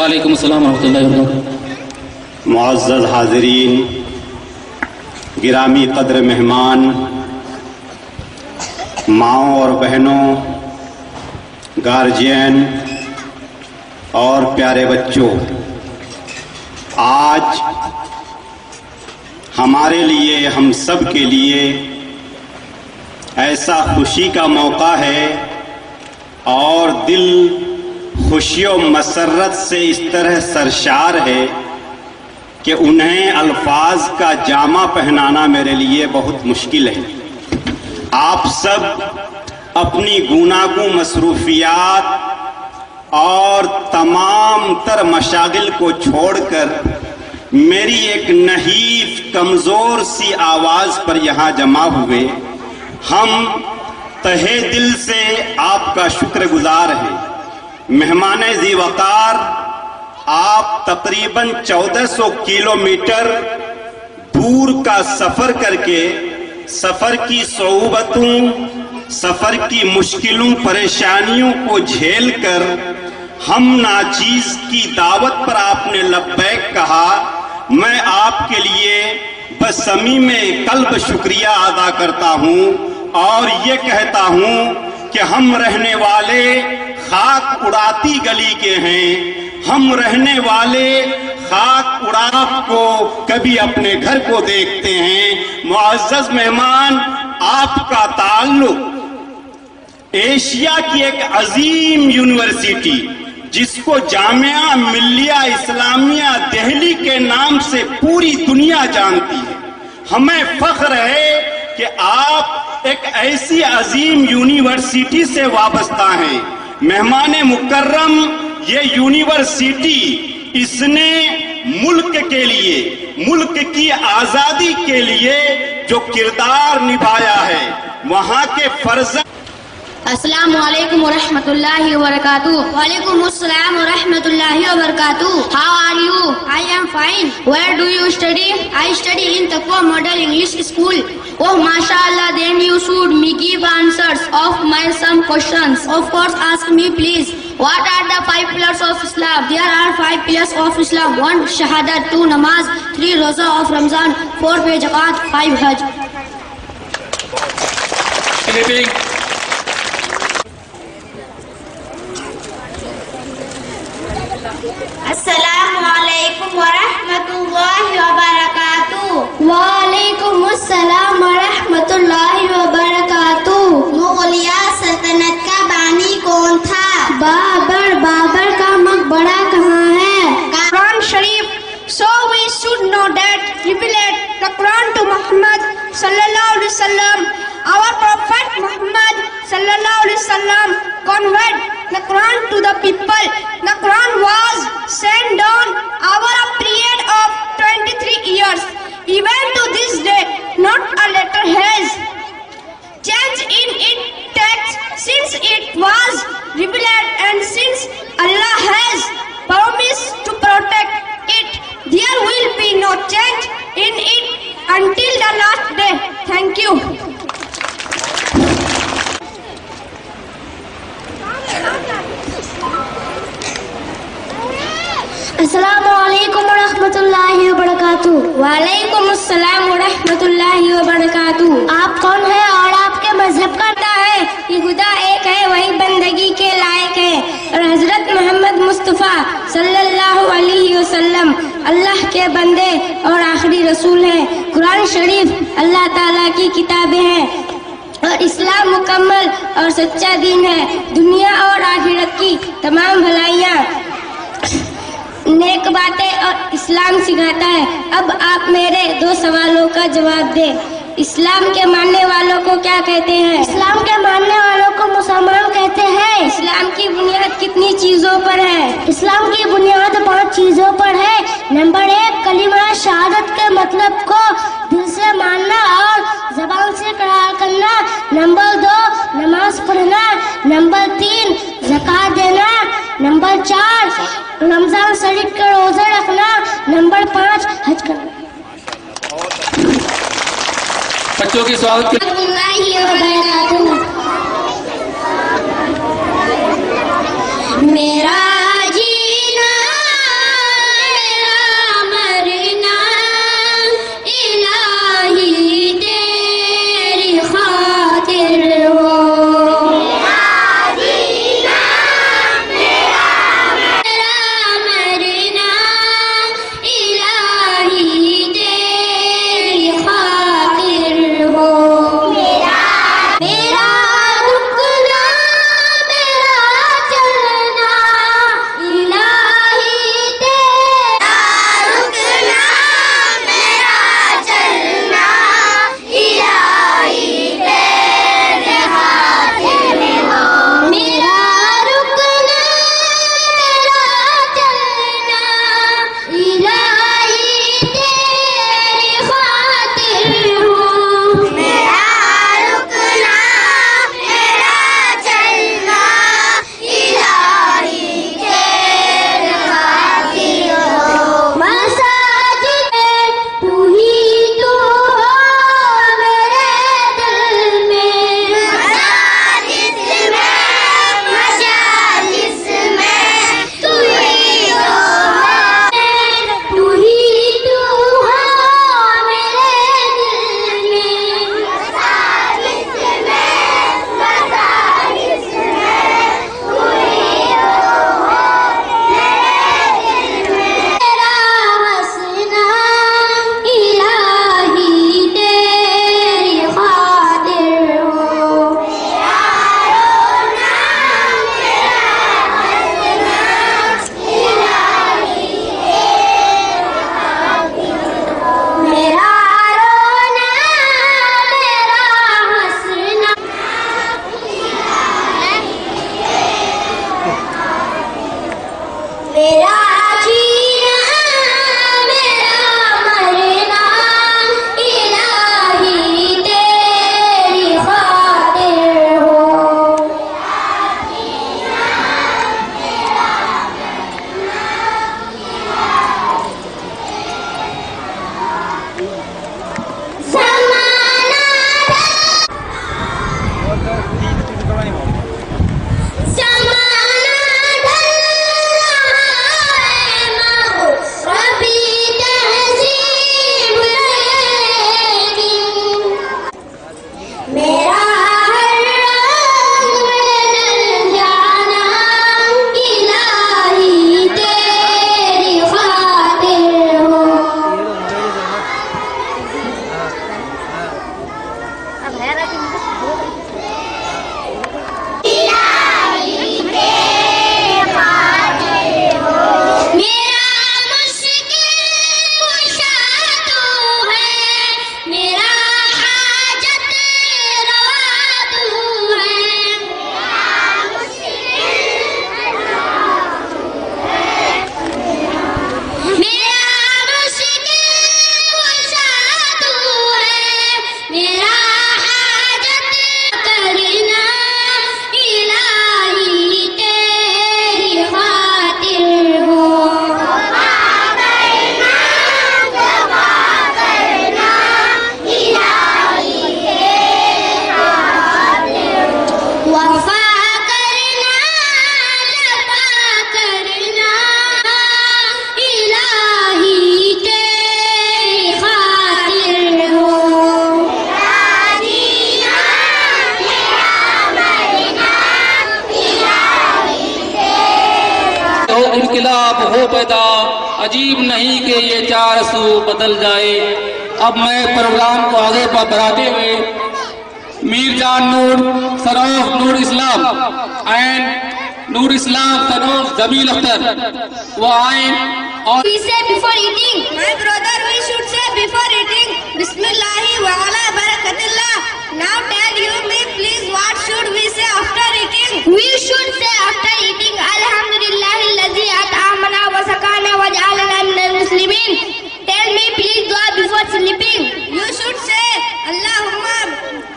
वालेकुम अस्सलाम रहमतुल्लाहि व बरकातुहू। मुअज़्ज़ज़ हाज़रीन, गिरामी कद्र मेहमान, माओं और बहनों, गार्जियन और प्यारे बच्चों, आज हमारे लिए, हम सब के लिए ऐसा खुशी का मौका है और दिल खुशियों मसरत से इस तरह सरशार है कि उन्हें अल्फाज का जामा पहनाना मेरे लिए बहुत मुश्किल है। आप सब अपनी गूनागूं मसरूफियात और तमाम तर मशागिल को छोड़कर मेरी एक नहीफ कमज़ोर सी आवाज़ पर यहाँ जमा हुए। हम तहे दिल से आपका शुक्रगुजार हैं। मेहमान ज़ी वक़ार, आप तकरीबन 1400 किलोमीटर दूर का सफ़र करके सफ़र की सोबतों, सफ़र की मुश्किलों, परेशानियों को झेल कर हम नाचीज़ की दावत पर आपने लब्बैक कहा। मैं आपके लिए बसमी में कल्ब शुक्रिया अदा करता हूँ और ये कहता हूँ कि हम रहने वाले खाक उड़ाती गली के हैं। हम रहने वाले खाक उड़ा को कभी अपने घर को देखते हैं। मुअज़्ज़ज़ मेहमान, आपका ताल्लुक एशिया की एक अजीम यूनिवर्सिटी जिसको जामिया मिल्लिया इस्लामिया दिल्ली के नाम से पूरी दुनिया जानती है, हमें फख्र है कि आप एक ऐसी अजीम यूनिवर्सिटी से वाबस्ता हैं। मेहमान मुकर्रम, ये यूनिवर्सिटी इसने मुल्क के लिए, मुल्क की आज़ादी के लिए जो किरदार निभाया है, वहाँ के फर्ज। अस्सलामु अलैकुम व रहमतुल्लाहि व बरकातुहू। वालेकुम अस्सलाम व रहमतुल्लाहि व बरकातुहू। How are you? I am fine. Where do you study? I study in Taqwa Model English School. Oh, mashallah, then you should me give answers of my some questions. Of course, ask me please. What are the 5 pillars of Islam? There are 5 pillars of Islam. 1 Shahadat, 2 Namaz, 3 Roza of Ramzan, 4 Zakat, 5 Hajj. अस्सलामु अलैकुम व रहमतुल्लाहि व बरकातुहू। वालेकुम अस्सलाम व रहमतुल्लाहि व बरकातुहू। मुगलिया सल्तनत का बानी कौन था? बाबर। बाबर का मकबरा कहाँ है? कुरान शरीफ। So we should know that revealed the Quran to Muhammad sallallahu alaihi wasallam. Our Prophet Muhammad sallallahu alaihi wasallam conveyed the Quran to the people. The Quran was sent down over a period of 23 years. Even to this day, not a letter has changed in its text since it was revealed, and since Allah has promised to protect it, there will be no change in it until the last day. Thank you. अस्सलामु अलैकुम व रहमतुल्लाहि व बरकातुहू। वालेकुम अस्सलाम व रहमतुल्लाहि व बरकातुहू। आप कौन है और आपके मजहब का क्या है? ये खुदा एक है, वही बंदगी के लायक है, और हजरत मोहम्मद मुस्तफ़ा सल्लल्लाहु अलैहि वसल्लम अल्लाह के बंदे और आखिरी रसूल हैं। कुरान शरीफ अल्लाह ताला की किताबें हैं और इस्लाम मुकम्मल और सच्चा दीन है। दुनिया और आखिरत की तमाम भलाइयाँ, नेक बातें और इस्लाम सिखाता है। अब आप मेरे 2 सवालों का जवाब दें। इस्लाम के मानने वालों को क्या कहते हैं? इस्लाम के मानने वालों को मुसलमान कहते हैं। इस्लाम की बुनियाद कितनी चीजों पर है? इस्लाम की बुनियाद 5 चीजों पर है। नंबर 1, कलिमा शहादत के मतलब को दिल से मानना और ज़बान से इकरार करना। नंबर 2, नमाज पढ़ना। नंबर 3, ज़कात देना। नंबर 4, रमजान शरीफ के रोजे रखना। नंबर 5, हज करना। बच्चों की स्वागत के मेरा जीना पैदा, अजीब नहीं कि ये चार सू बदल जाए। अब मैं प्रोग्राम को आगे बढ़ाते हुए मीरजान नूर सरोफ नूर इस्लाम एंड नूर इस्लाम सरोफ जमील अख्तर वो आए और We say before eating. My brother, we should say before eating, Bismillahi wa ala barakatillah. Now tell you me please, what should we say after eating? We should say after eating, Alhamdulillahi alladhi at'amana wa sakana wa ja'alana minal muslimin. Tell me please dua before sleeping. You should say, Allahumma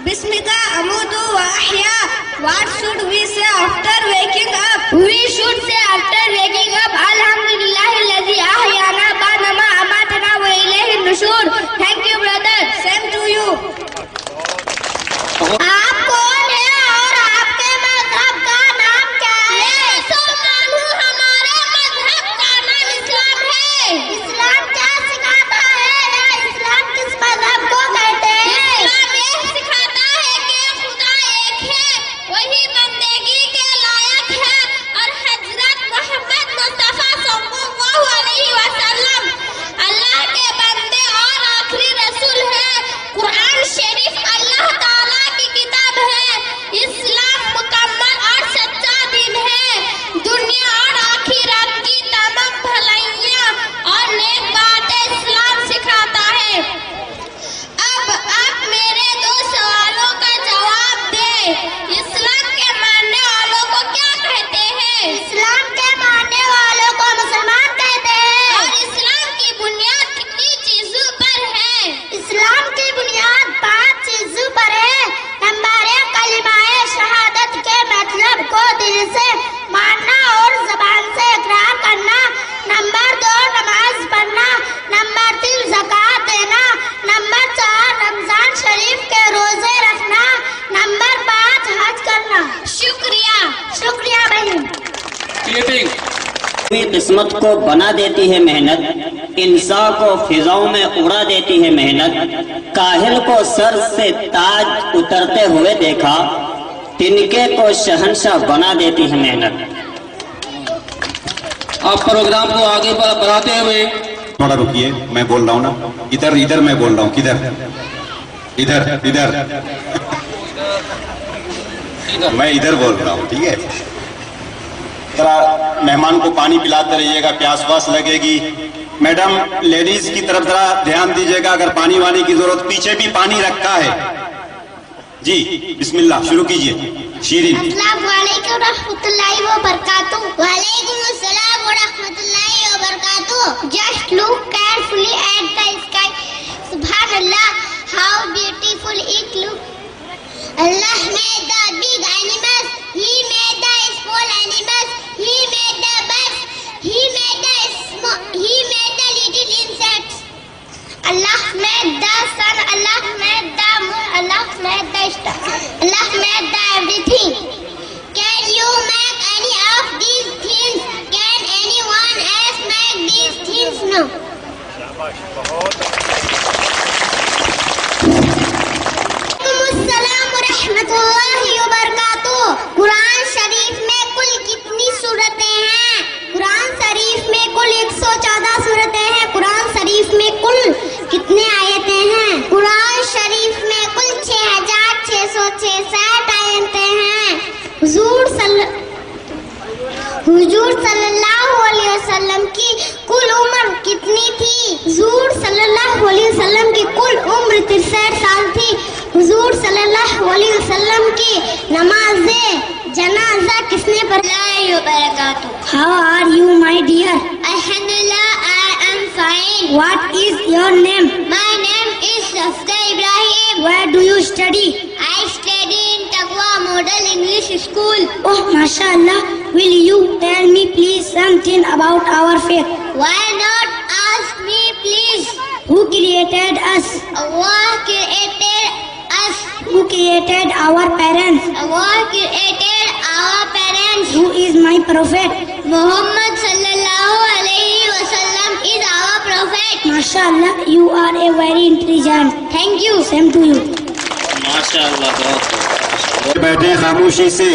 bismika amutu wa ahya. What should we say after waking up? We should say after waking up, Alhamdulillahi alladhi ahyana ba'da ma amatana wa ilayhi nushur. Thank you brother. Same to you. आप कौन है और आपके मजहब का नाम क्या है? मैं मुसलमान हूँ, हमारे मजहब का नाम इस्लाम है। इस्लाम क्या सिखाता है या इस्लाम किस मजहब को कहते हैं? इस्लाम ये सिखाता है कि खुदा एक है, वही बंदेगी के लायक है और हजरत मोहम्मद मुस्तफा सल्लल्लाहु अलैहि वसल्लम अल्लाह के बंदे और आखिरी रसूल है। कुरान शरीफ अल्लाह ताला की किताब है। इस्लाम मुकम्मल और सच्चा दिन है। दुनिया और आखिरत की तमाम भलाइयाँ और नेक बातें इस्लाम सिखाता है। अब आप मेरे दो सवालों का जवाब दें। इस्लाम के मानने वालों को क्या कहते हैं? इस्लाम के मानने वालों को मुसलमान कहते हैं। और इस्लाम की बुनियाद कितनी चीजों पर है? इस्लाम की बुनियाद 5 चीजों पर है। नंबर 1 कलिमाए शहादत के मतलब को दिल से मानना और ज़बान से इकरार करना। नंबर 2 नमाज पढ़ना। नंबर 3 ज़कात देना। नंबर 4 रमजान शरीफ के रोजे रखना। नंबर 5 हज करना। शुक्रिया बहन। क्लिपिंग अपनी किस्मत को बना देती है मेहनत, इंसान को फिजाओं में उड़ा देती है मेहनत। काहिल को सर से ताज उतरते हुए देखा, तिनके को शहंशाह बना देती है मेहनत। अब प्रोग्राम को आगे बढ़ाते हुए थोड़ा रुकिए, मैं बोल रहा हूँ ना, इधर मैं बोल रहा हूँ, किधर इधर मैं इधर बोल रहा हूँ, ठीक है। जरा मेहमान को पानी पिलाते रहिएगा, प्यास वास लगेगी। मैडम लेडीज की तरफ जरा ध्यान दीजिएगा, अगर पानी वानी की जरूरत, पीछे भी पानी रखा है जी। बिस्मिल्लाह शुरू कीजिए। शीरीन अस्सलाम वालेकुम रहमतुल्लाहि व बरकातुहू। वालेकुम अस्सलाम व रहमतुल्लाहि व बरकातुहू। Just look carefully at the sky. Subhanallah, how beautiful it looks. Allah made the big animals. He made the small animals. He made the birds. He made the little insects. Allah made the sun. Allah made the moon. Allah made the stars. Allah made the everything. Can you make any of these things? Can anyone else make these things? No. रहमतुल्लाहि व बरकातुहू। कुरान शरीफ में कुल कितनी सूरतें हैं? कुरान शरीफ में कुल 114 सूरतें हैं। कुरान शरीफ में कुल कितने आयतें हैं? कुरान शरीफ में कुल 6666 आयतें हैं। हुजूर सल्लल्लाहु अलैहि वसल्लम की कुल उम्र कितनी थी? हुजूर सल्लल्लाहु अलैहि वसल्लम की कुल उम्र 63 साल थी। हुजूर सल्लल्लाहु अलैहि वसल्लम की नमाज़े जनाजा किसने पढ़ाई? How are you my dear? Alhamdulillah, I am fine. What is your name? My name is Safda Ibrahim. Where do you study? I study in Taqwa Model English School. Oh, mashallah. Will you tell me please something about our faith? Why not? Ask me please. Who created us? Allah created us. Who created our parents? Allah created our parents. Who is my prophet? Muhammad sallallahu alaihi wasallam is our prophet. Mashallah, you are a very intelligent. Thank you. Same to you. माशाअल्लाह, बहुत बैठे खामोशी से।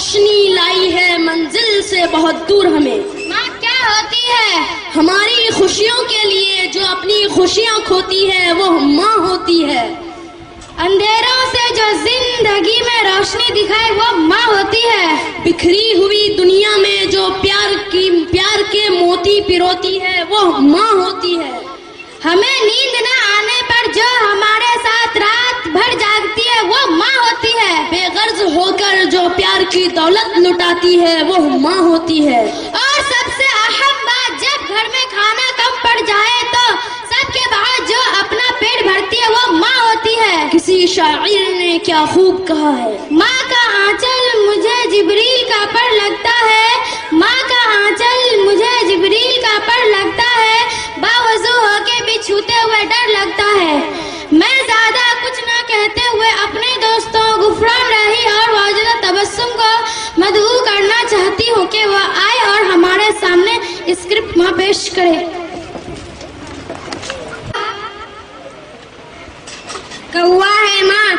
रोशनी लाई है मंजिल से बहुत दूर हमें। माँ क्या होती है? हमारी खुशियों के लिए जो अपनी खुशियाँ खोती है वो माँ होती है। अंधेरों से जो जिंदगी में रोशनी दिखाए वो माँ होती है। बिखरी हुई दुनिया में जो प्यार के मोती पिरोती है वो माँ होती है। हमें नींद न आने पर जो हमारे साथ रात भर जागती है वो माँ होती है। बेगर्ज होकर जो प्यार की दौलत लुटाती है वो माँ होती है। और सबसे अहम बात, जब घर में खाना कम पड़ जाए तो सबके बाद जो अपना पेट भरती है वो माँ होती है। किसी शायर ने क्या खूब कहा है, माँ का आंचल मुझे जिब्रील का पर लगता है। माँ का आंचल मुझे जिब्रील का पर लगता है। बावजू होके भी छूते हुए डर लगता है। मैं ज्यादा कुछ न कहते हुए अपने दोस्तों गुफरान रही और वाजिदा तबस्सुम को मदऊ करना चाहती हूँ कि वह आए और हमारे सामने स्क्रिप्ट माँ पेश करे। कौवा है माँ।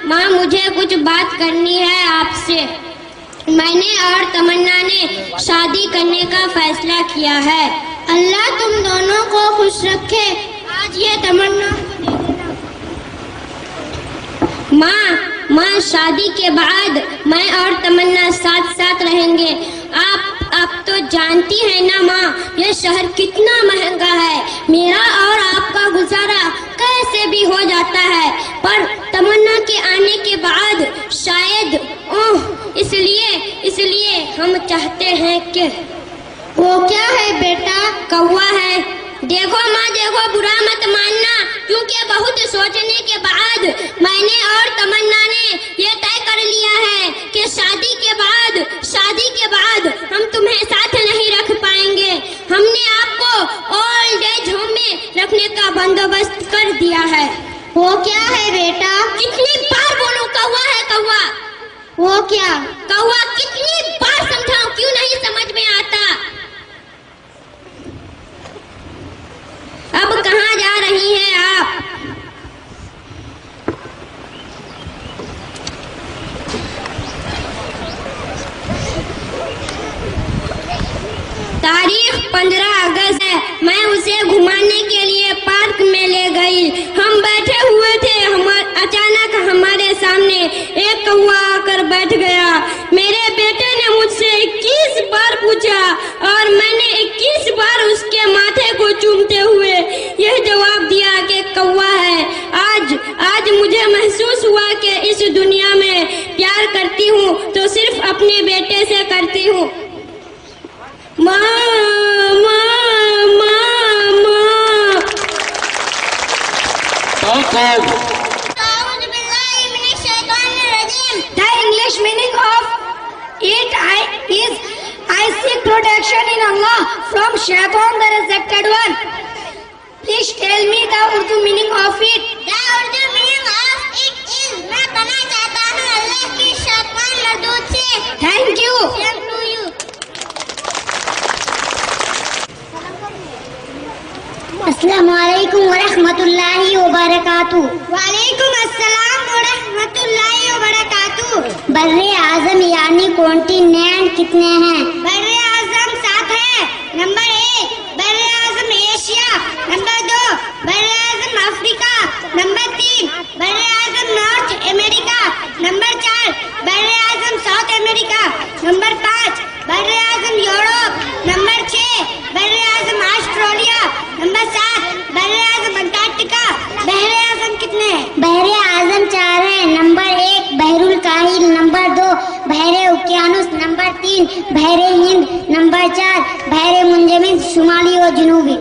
माँ मुझे कुछ बात करनी है आपसे। मैंने और तमन्ना ने शादी करने का फैसला किया है। अल्लाह तुम दोनों को खुश रखे। आज ये तमन्ना को दे देना। माँ शादी के बाद मैं और तमन्ना साथ साथ रहेंगे। आप तो जानती हैं ना माँ, ये शहर कितना महंगा है। मेरा और आपका गुजारा कैसे भी हो जाता है, पर तमन्ना के आने के बाद शायद इसलिए हम चाहते हैं कि वो क्या है बेटा? कौवा है। देखो माँ देखो, बुरा मत मानना, क्योंकि बहुत सोचने के बाद मैंने और तमन्ना ने ये तय कर लिया है कि शादी के बाद हम तुम्हें साथ नहीं रख पाएंगे। हमने आपको ओल्ड एज होम में रखने का बंदोबस्त कर दिया है। वो क्या है बेटा? कितनी बार बोलूं कौवा है कौवा? वो क्या? कौवा कितनी बार समझाऊं, क्यों नहीं समझ में आता? अब कहाँ जा रही हैं आप? तारीख 15 अगस्त है। मैं उसे घुमाने के लिए पार्क में ले गई। हम बैठे हुए थे, अचानक हमारे सामने एक कौवा आकर बैठ गया। मेरे बेटे ने मुझसे 21 बार पूछा और मैंने 21 बार उसके माथे को चूमते हुए यह जवाब दिया कि कौवा है। आज मुझे महसूस हुआ कि इस दुनिया में प्यार करती हूँ तो सिर्फ अपने बेटे से करती हूँ। माँ माँ माँ माँ। The English meaning of it is I seek protection in Allah from Shaitan, the rejected one. Please tell me the Urdu meaning of it. The Urdu meaning of it is मैं पना चाहता हूँ अल्लाह की शैतान मरदूद से। Thank you. Same to you. अस्सलामुअलैकुम वरहमतुल्लाहि वबरकातुहू। वालेकुम अस्सलाम वरहमतुल्लाहि वबरकातुहू। बर्रे आज़म यानी कॉन्टिनेंट कितने हैं? बर्रे आज़म 7 है। नंबर 1 बर्रे आज़म एशिया, नंबर 2 बर्रे आज़म अफ्रीका, नंबर 3 बर्रे आज़म नॉर्थ अमेरिका, नंबर 4 बर्रे आज़म साउथ अमेरिका, नंबर 5 बर्रे आज़म यूरोप, नंबर 6 बर्रे आज़म ऑस्ट्रेलिया, नंबर 7 बर्रे आज़म अंटार्कटिका। बहरे आज़म कितने हैं? बहरे आज़म 4 हैं। नंबर 1 बहरुल काहिल, नंबर 2 बहरे उकियानुस, नंबर 3 बहरे हिंद, नंबर 4 बहरे मुंजमिन, शुमाली और जनूबी।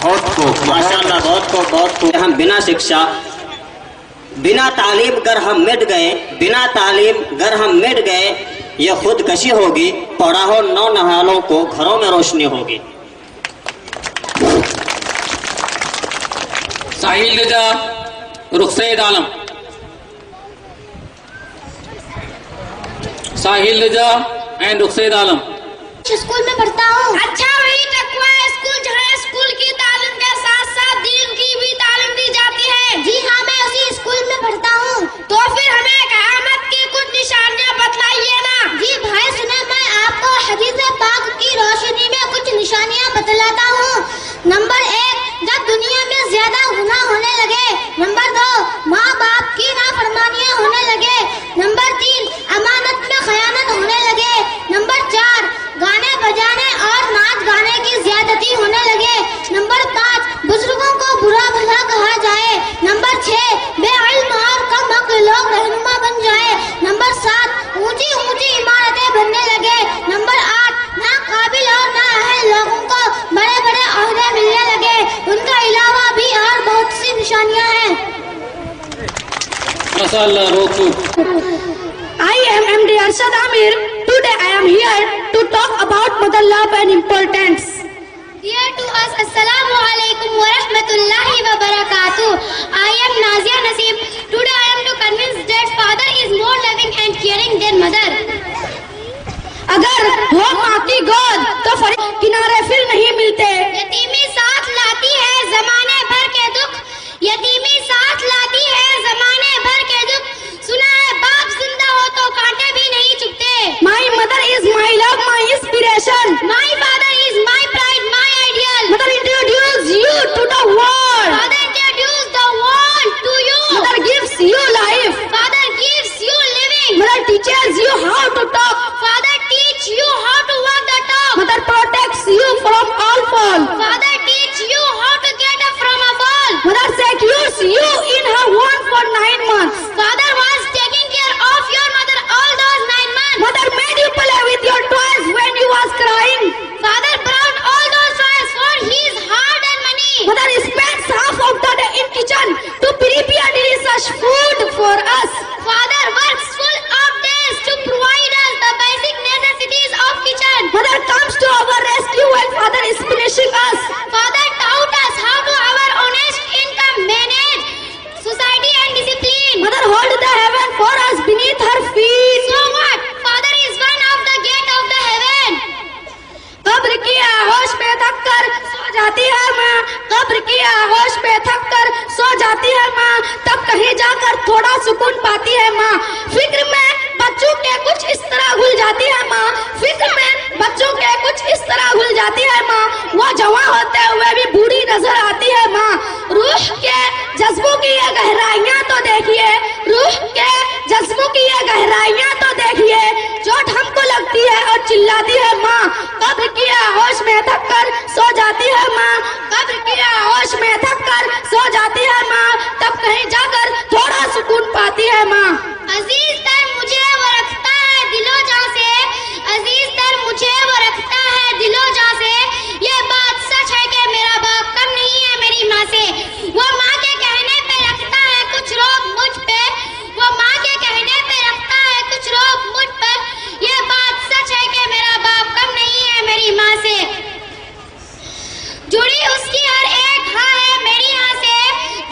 बहुत खूब माशाल्लाह, बहुत खूब। हम बिना शिक्षा बिना तालीम अगर हम मिट गए ये खुदकशी होगी। पढ़ाओ नौनहालों को घरों में रोशनी होगी। साहिल रजा, रुखसैद आलम। साहिल रजा एंड रुखसैद आलम। स्कूल में पढ़ता हूँ। अच्छा, वही तकवा स्कूल जहाँ स्कूल की तालीम के साथ साथ दीन की भी तालीम दी जाती है। जी हाँ, मैं उसी स्कूल में पढ़ता हूँ। तो फिर हमें क़यामत की कुछ निशानियाँ माशाअल्लाह बहुत खूब। I am MD Arshad Amir. Today I am here to talk about mother love and importance. Dear to us, Assalamu alaikum wa rahmatullahi wa barakatuh. I am Nazia Naseem. Today I am to convince that father is more loving and caring than mother. अगर हो माँ की गोद तो किनारे फिर नहीं मिलते। यतीमी साथ लाती है जमाने भर के दुख, यतीमी साथ लाती है जमाने भर के दुख। सुना है बाप जिंदा हो तो कांटे भी नहीं चुभते। My mother is my love, my inspiration. My father is my pride, my ideal. Mother introduces you to the world. Father introduced the world to you. Mother gives you life. Father gives you living. Mother teaches you how to talk. Father teach you how to walk the talk. Mother protects you from all fall. Father teach you how to get up from a fall. Mother secures you in her womb for 9 months. Father was taking care of your mother all those 9 months. Mother made you play with your toys when you was crying. Father brought all those toys for his heart and money. Mother spends half of the day in kitchen to prepare delicious food for us. Father works full of days to provide us the basic necessities of kitchen. Mother comes to our rescue when father is punishing us. Father taught us how to our honest income manage society and discipline. Mother hold the heaven for us beneath her feet. So what? Father is one of the gate of the heaven. कब्र की आहोश में थक कर सो जाती है माँ, कब्र की आहोश में थक कर सो जाती है माँ, तब कहीं जाकर थोड़ा सुकून पाती है माँ। फिक्र में बच्चों के कुछ इस तरह घुल जाती है माँ, फिक्र में बच्चों के कुछ इस तरह घुल जाती है माँ, वो जवां होते हुए भी बूढ़ी नजर आती है माँ। रूह के जज्बों की ये गहराइयाँ तो देखिए, रूह के जज्बों की ये गहराइयाँ तो देखिए, चोट हमको लगती है और चिल्लाती है माँ। कब्र की आहोश में थक कर सो जाती है माँ, कब्र की आहोश में थक कर सो जाती है माँ, तब कहीं जाकर थोड़ा सुकून पाती है माँ। अजीज तर मुझे वो रखता है दिलो जां से, अजीज तर मुझे वो रखता है दिलो जां से। ये बात सच है कि मेरा बाप कम नहीं है मेरी माँ से। वो माँ के कहने पे रखता है कुछ रोब मुझ पे, वो माँ के कहने पे रखता है कुछ रोब मुझ पर। ये बात सच है कि मेरा बाप कम नहीं है मेरी माँ से। जुड़ी उसकी हर एक हाँ है मेरी यहाँ से,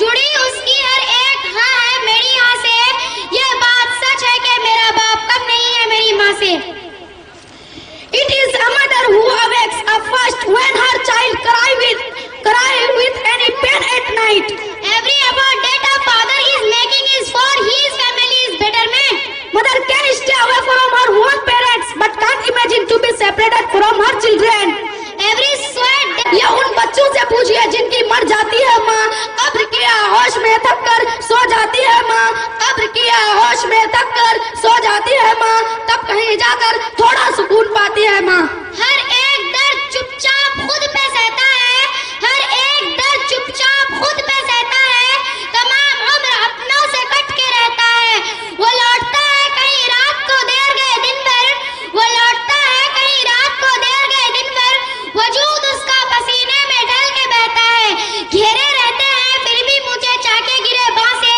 जुड़ी उसकी हर एक हाँ है मेरी यहाँ से। ये बात सच है कि मेरा बाप कम नहीं है मेरी माँ से। It is a mother who awakes up first when her child cry with any pain at night. Every effort that a father is making is for his family's betterment. Mother can stay away from her own parents but can't imagine to be separated from her children. Every sweat ये उन बच्चों से पूछिए जिनकी मर जाती है माँ, कब्र की आहोश में थक कर सो जाती है माँ, कब्र की आहोश में थक कर सो जाती है माँ, तब कहीं जाकर थोड़ा सुकून पाती है माँ। हर एक दर्द चुपचाप खुद पे सहता है, हर एक दर्द चुपचाप खुद पे सहता है। तमाम उम्र अपनों से कट के रहता है। वो लौटता है कहीं रात को देर गए दिन भर, वो लौटता है कहीं रात को देर गए दिन भर। वजूद उसका पसीने में ढल के बहता है। घेरे रहते हैं फिर भी मुझे चाके गिरे बांसे,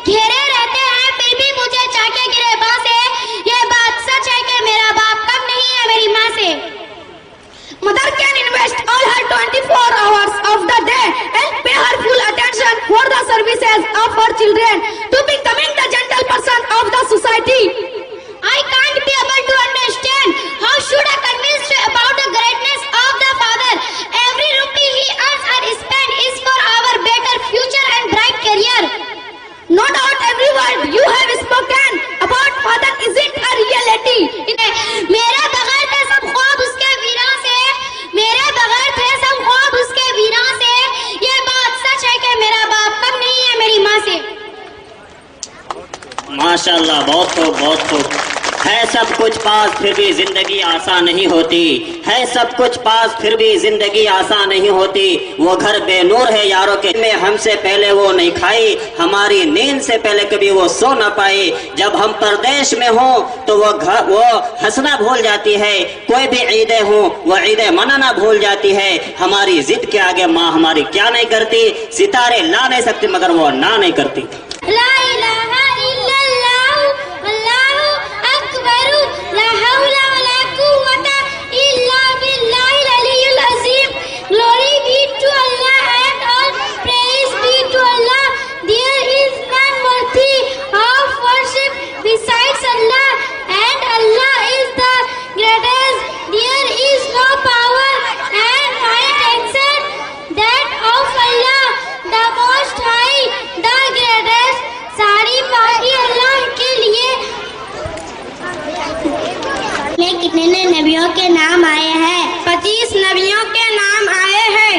घेरे रहते हैं फिर भी मुझे चाके गिरे बांसे। ये बात सच है कि मेरा बाप कम नहीं है मेरी माँ से। Mother can invest all her 24 hours of the day and pay her full attention for the services of her children to becoming the gentle person of the society. I can't be able to understand how should I convince you about the greatness of the father. Every rupee he earns or spends is for our better future and bright career. No doubt every word you have spoken about father isn't a reality. मेरे बगैर थे सब ख्वाब उसके वीरां से, मेरे बगैर थे सब ख्वाब उसके वीरां से। ये बात सच है कि मेरा बाप कम नहीं है मेरी माँ से। माशाल्लाह, बहुत खूब, बहुत खूब। है सब कुछ पास फिर भी जिंदगी आसान नहीं होती, है सब कुछ पास फिर भी जिंदगी आसान नहीं होती। वो घर बेनूर है यारों के में, हमसे पहले वो नहीं खाई, हमारी नींद से पहले कभी वो सो ना पाई। जब हम परदेश में हो तो वो हंसना भूल जाती है, कोई भी ईदें हो वो ईदें मनाना भूल जाती है। हमारी जिद के आगे माँ हमारी क्या नहीं करती, सितारे ला नहीं सकती मगर वो ना नहीं करती। ला इलाहा कितने नबियों के नाम आए हैं? 25 नबियों के नाम आए हैं।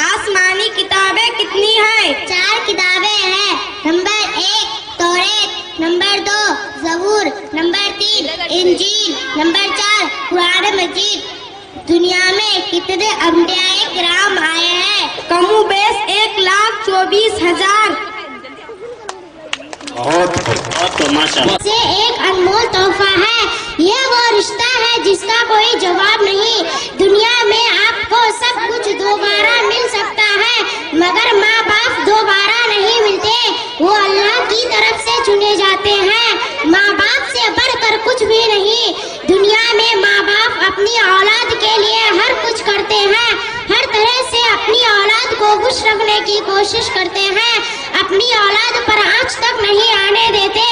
आसमानी किताबें कितनी है? 4 किताबें हैं। Number 1 Taurat, number 2 Zabur, number 3 Injil, number 4 Quran मजीद। दुनिया में कितने अंबियाए किराम आए हैं? कमोबेश 1,24,000। बहुत माशाल्लाह। से एक अनमोल तोहफा है। यह वो रिश्ता है जिसका कोई जवाब नहीं। दुनिया में आपको सब कुछ दोबारा मिल सकता है, मगर माँ बाप दोबारा नहीं मिलते। वो अल्लाह की तरफ से चुने जाते हैं। माँ बाप से बढ़कर कुछ भी नहीं। दुनिया में माँ बाप अपनी औलाद के लिए हर कुछ करते हैं। हर तरह से अपनी औलाद को खुश रखने की कोशिश करते हैं। अपनी औलाद पर आँच तक नहीं आने देते।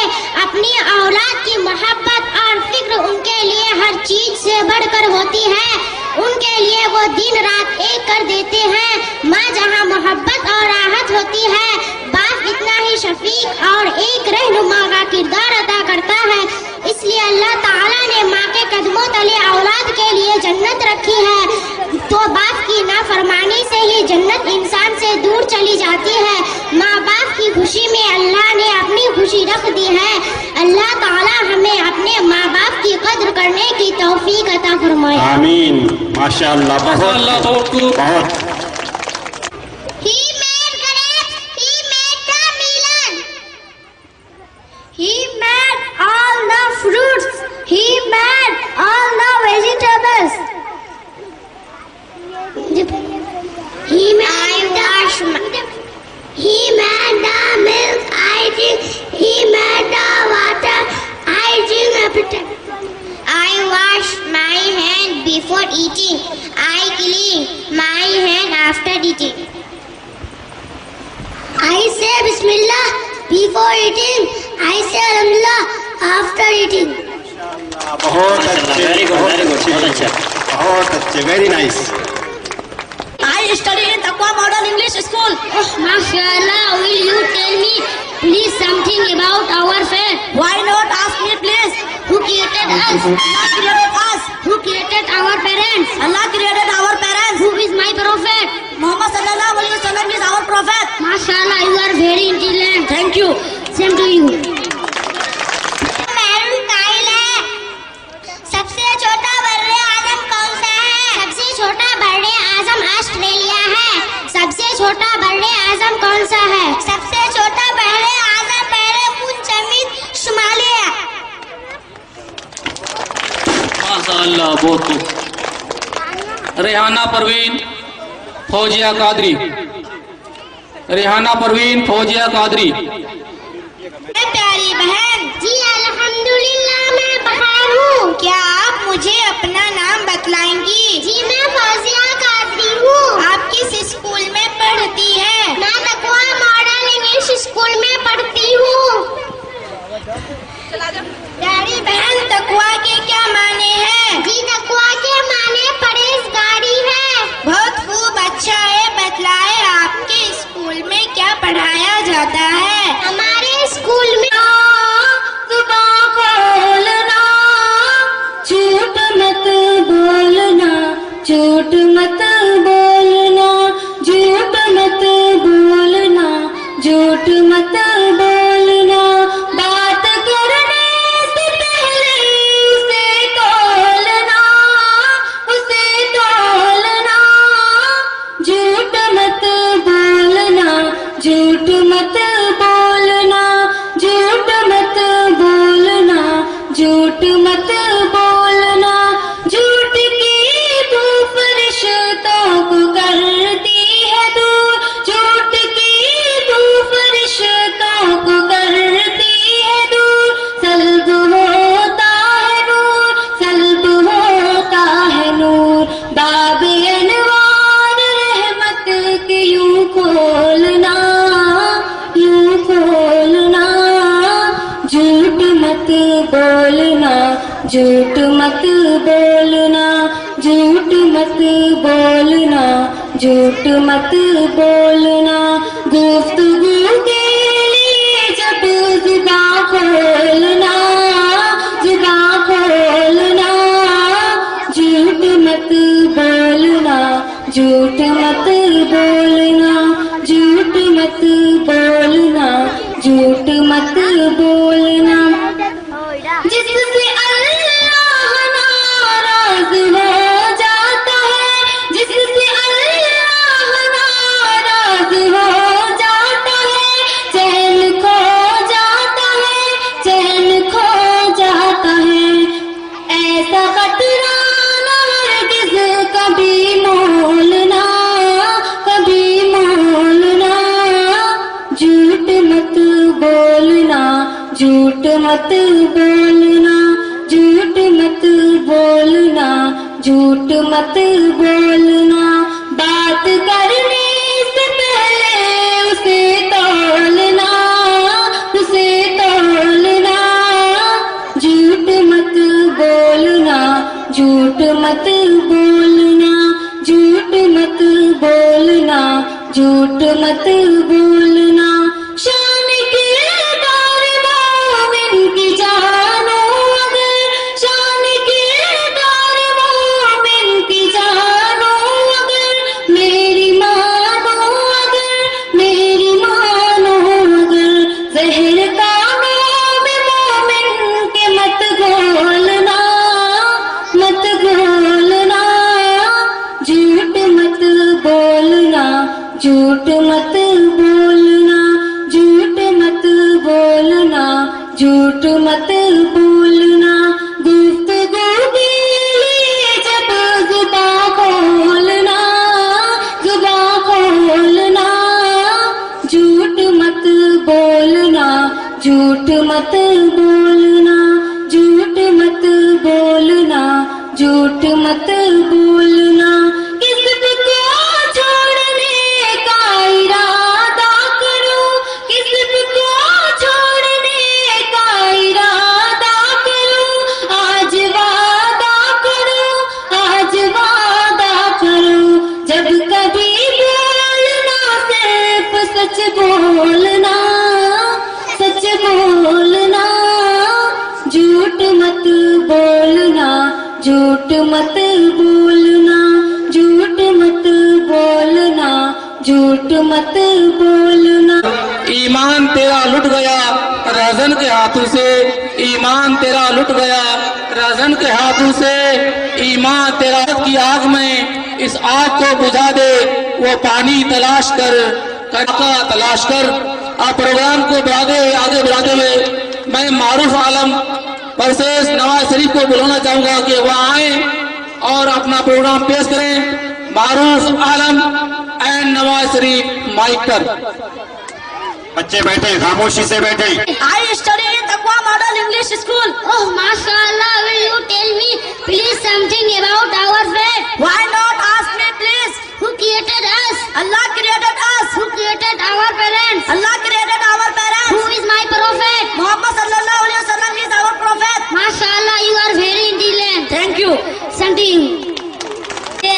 अपनी औलाद की मोहब्बत और फिक्र उनके लिए हर चीज से बढ़कर होती है। उनके लिए वो दिन रात एक कर देते हैं। माँ जहाँ मोहब्बत और राहत होती है, बाप इतना ही शफीक और एक रहनुमा का किरदार अदा करता है। इसलिए अल्लाह ताला ने माँ के कदमों तले औलाद के लिए जन्नत रखी है। तो बाप की नाफरमानी से ही जन्नत इंसान से दूर चली जाती है। माँ बाप की खुशी में अल्लाह ने अपनी खुशी रख दी है। अल्लाह ताला हमें अपने माँ बाप की कद्र करने की तौफीक अता फरमाए। आमीन। माशाअल्लाह। माशाअल्लाह, बहुत खूब। बहुत He made grapes, he made the melon. He made all the fruits. He made all the vegetables. He made he made the milk, I drink. He made the water, I drink every time. I wash my hand before eating. I clean my hand after eating. I say Bismillah before eating. I say Alhamdulillah after eating. बहुत अच्छे, very good, very good, बहुत अच्छा। बहुत अच्छे, very nice. I study in Taqwa Model English School. Oh, MashaAllah, will you tell me please something about our faith? Why not ask me please? Who created us? Allah created us. Who created our parents? Allah created our parents. Who is my prophet? Muhammad sallallahu alaihi wasallam is our prophet. MashaAllah, you are very intelligent. Thank you. Same to you. Maroon Kyle है। सबसे छोटा बर्रे आजम कौन सा है? सबसे छोटा बर्रे आजम Australia है। सबसे छोटा बर्रे आजम कौन सा है? सबसे छोटा बर्रे आजम बर्रे मुंचमित शुमालिया। माशाअल्लाह, बहुत खूब। रेहाना परवीन फौजिया कादरी। रेहाना परवीन फौजिया कादरी। प्यारी बहन, जी अल्हम्दुलिल्लाह, मैं बहार हूँ। क्या आप मुझे अपना नाम बतलाएंगी? जी मैं फौजिया कादरी हूँ। आप किस स्कूल में पढ़ती है? मैं तकवा मॉडल इंग्लिश स्कूल में पढ़ती हूँ। प्यारी बहन, तकवा के क्या माने हैं? जी तकवा के माने परहेजगारी है। बहुत खूब, अच्छा है। बतलाए आपके स्कूल में क्या पढ़ाया जाता है? हमारे स्कूल में जुबान खोलना, झूठ मत बोलना, झूठ मत बोलना, झूठ मत बोलना, झूठ मत बोलना। बात करने से पहले उसे तोलना, उसे तोलना। झूठ मत बोलना, झूठ मत बोलना, झूठ मत बोलना, झूठ मत बोलना। झूठ की धूप रिश्तों को करती है दूर, झूठ की धूप रिश्तों को करती है दूर। सल्ब होता है नूर, सल्ब होता है नूर। बाबे अनवार रहमत के यूं खोलना, यूं खोलना। झूठ मत बोलना, झूठ मत बोलना, झूठ मत बोलना, झूठ मत बोलना। गुफ्तगू के लिए जब जुबान खोलना, जुबान खोलना। झूठ मत बोलना, झूठ मत बोलना, झूठ मत बोलना, बात करने से पहले उसे तौलना, उसे तौलना, झूठ मत बोलना, झूठ मत बोलना, झूठ मत बोलना, झूठ मत बोलना, शान के दार मोमिन की जानो अगर, शान के दार मोमिन की जानो अगर, मेरी मानो अगर, मेरी मानो अगर, जहर का मोमिन के मत घोलना, मत घोलना, झूठ मत बोलना, झूठ मत बोलना, झूठ मत बोलना, झूठ मत बोलना, गुफ्तगू के लिए जब जुबां खोलना, जुबां खोलना, झूठ मत बोलना, झूठ मत बोलना, झूठ मत बोलना, झूठ मत बोलना, किस्म को छोड़ने का इरादा करो, किस्म को छोड़ने का इरादा करो, आज वादा करो, आज वादा करो, जब कभी बोलना सिर्फ सच बोलना, सच बोलना, झूठ मत बोलना, झूठ मत बोलना, झूठ मत बोलना, झूठ मत बोलना। ईमान तेरा लुट गया राजन के हाथों से, ईमान तेरा लुट गया राजन के हाथों से, ईमान तेरा की आग में इस आग को बुझा दे, वो पानी तलाश कर, का तलाश कर। आप प्रोग्राम को आगे बढ़ाते हुए मैं मारूफ आलम परसेस नवाज शरीफ को बुलाना चाहूंगा कि वह आए और अपना प्रोग्राम पेश करें। मारूफ आलम एंड नवाज शरीफ माइक पर। बच्चे बैठे, खामोशी से बैठे। I study in Taqwa Model English School. Oh, mashallah, will you tell me please something about our faith? Why not ask me please? Who created us? Allah created us. Who created our parents? Allah created our Who parents. is my prophet? Muhammad sallallahu alaihi wasallam is our prophet. Mashallah, you are very intelligent. Thank you. Something.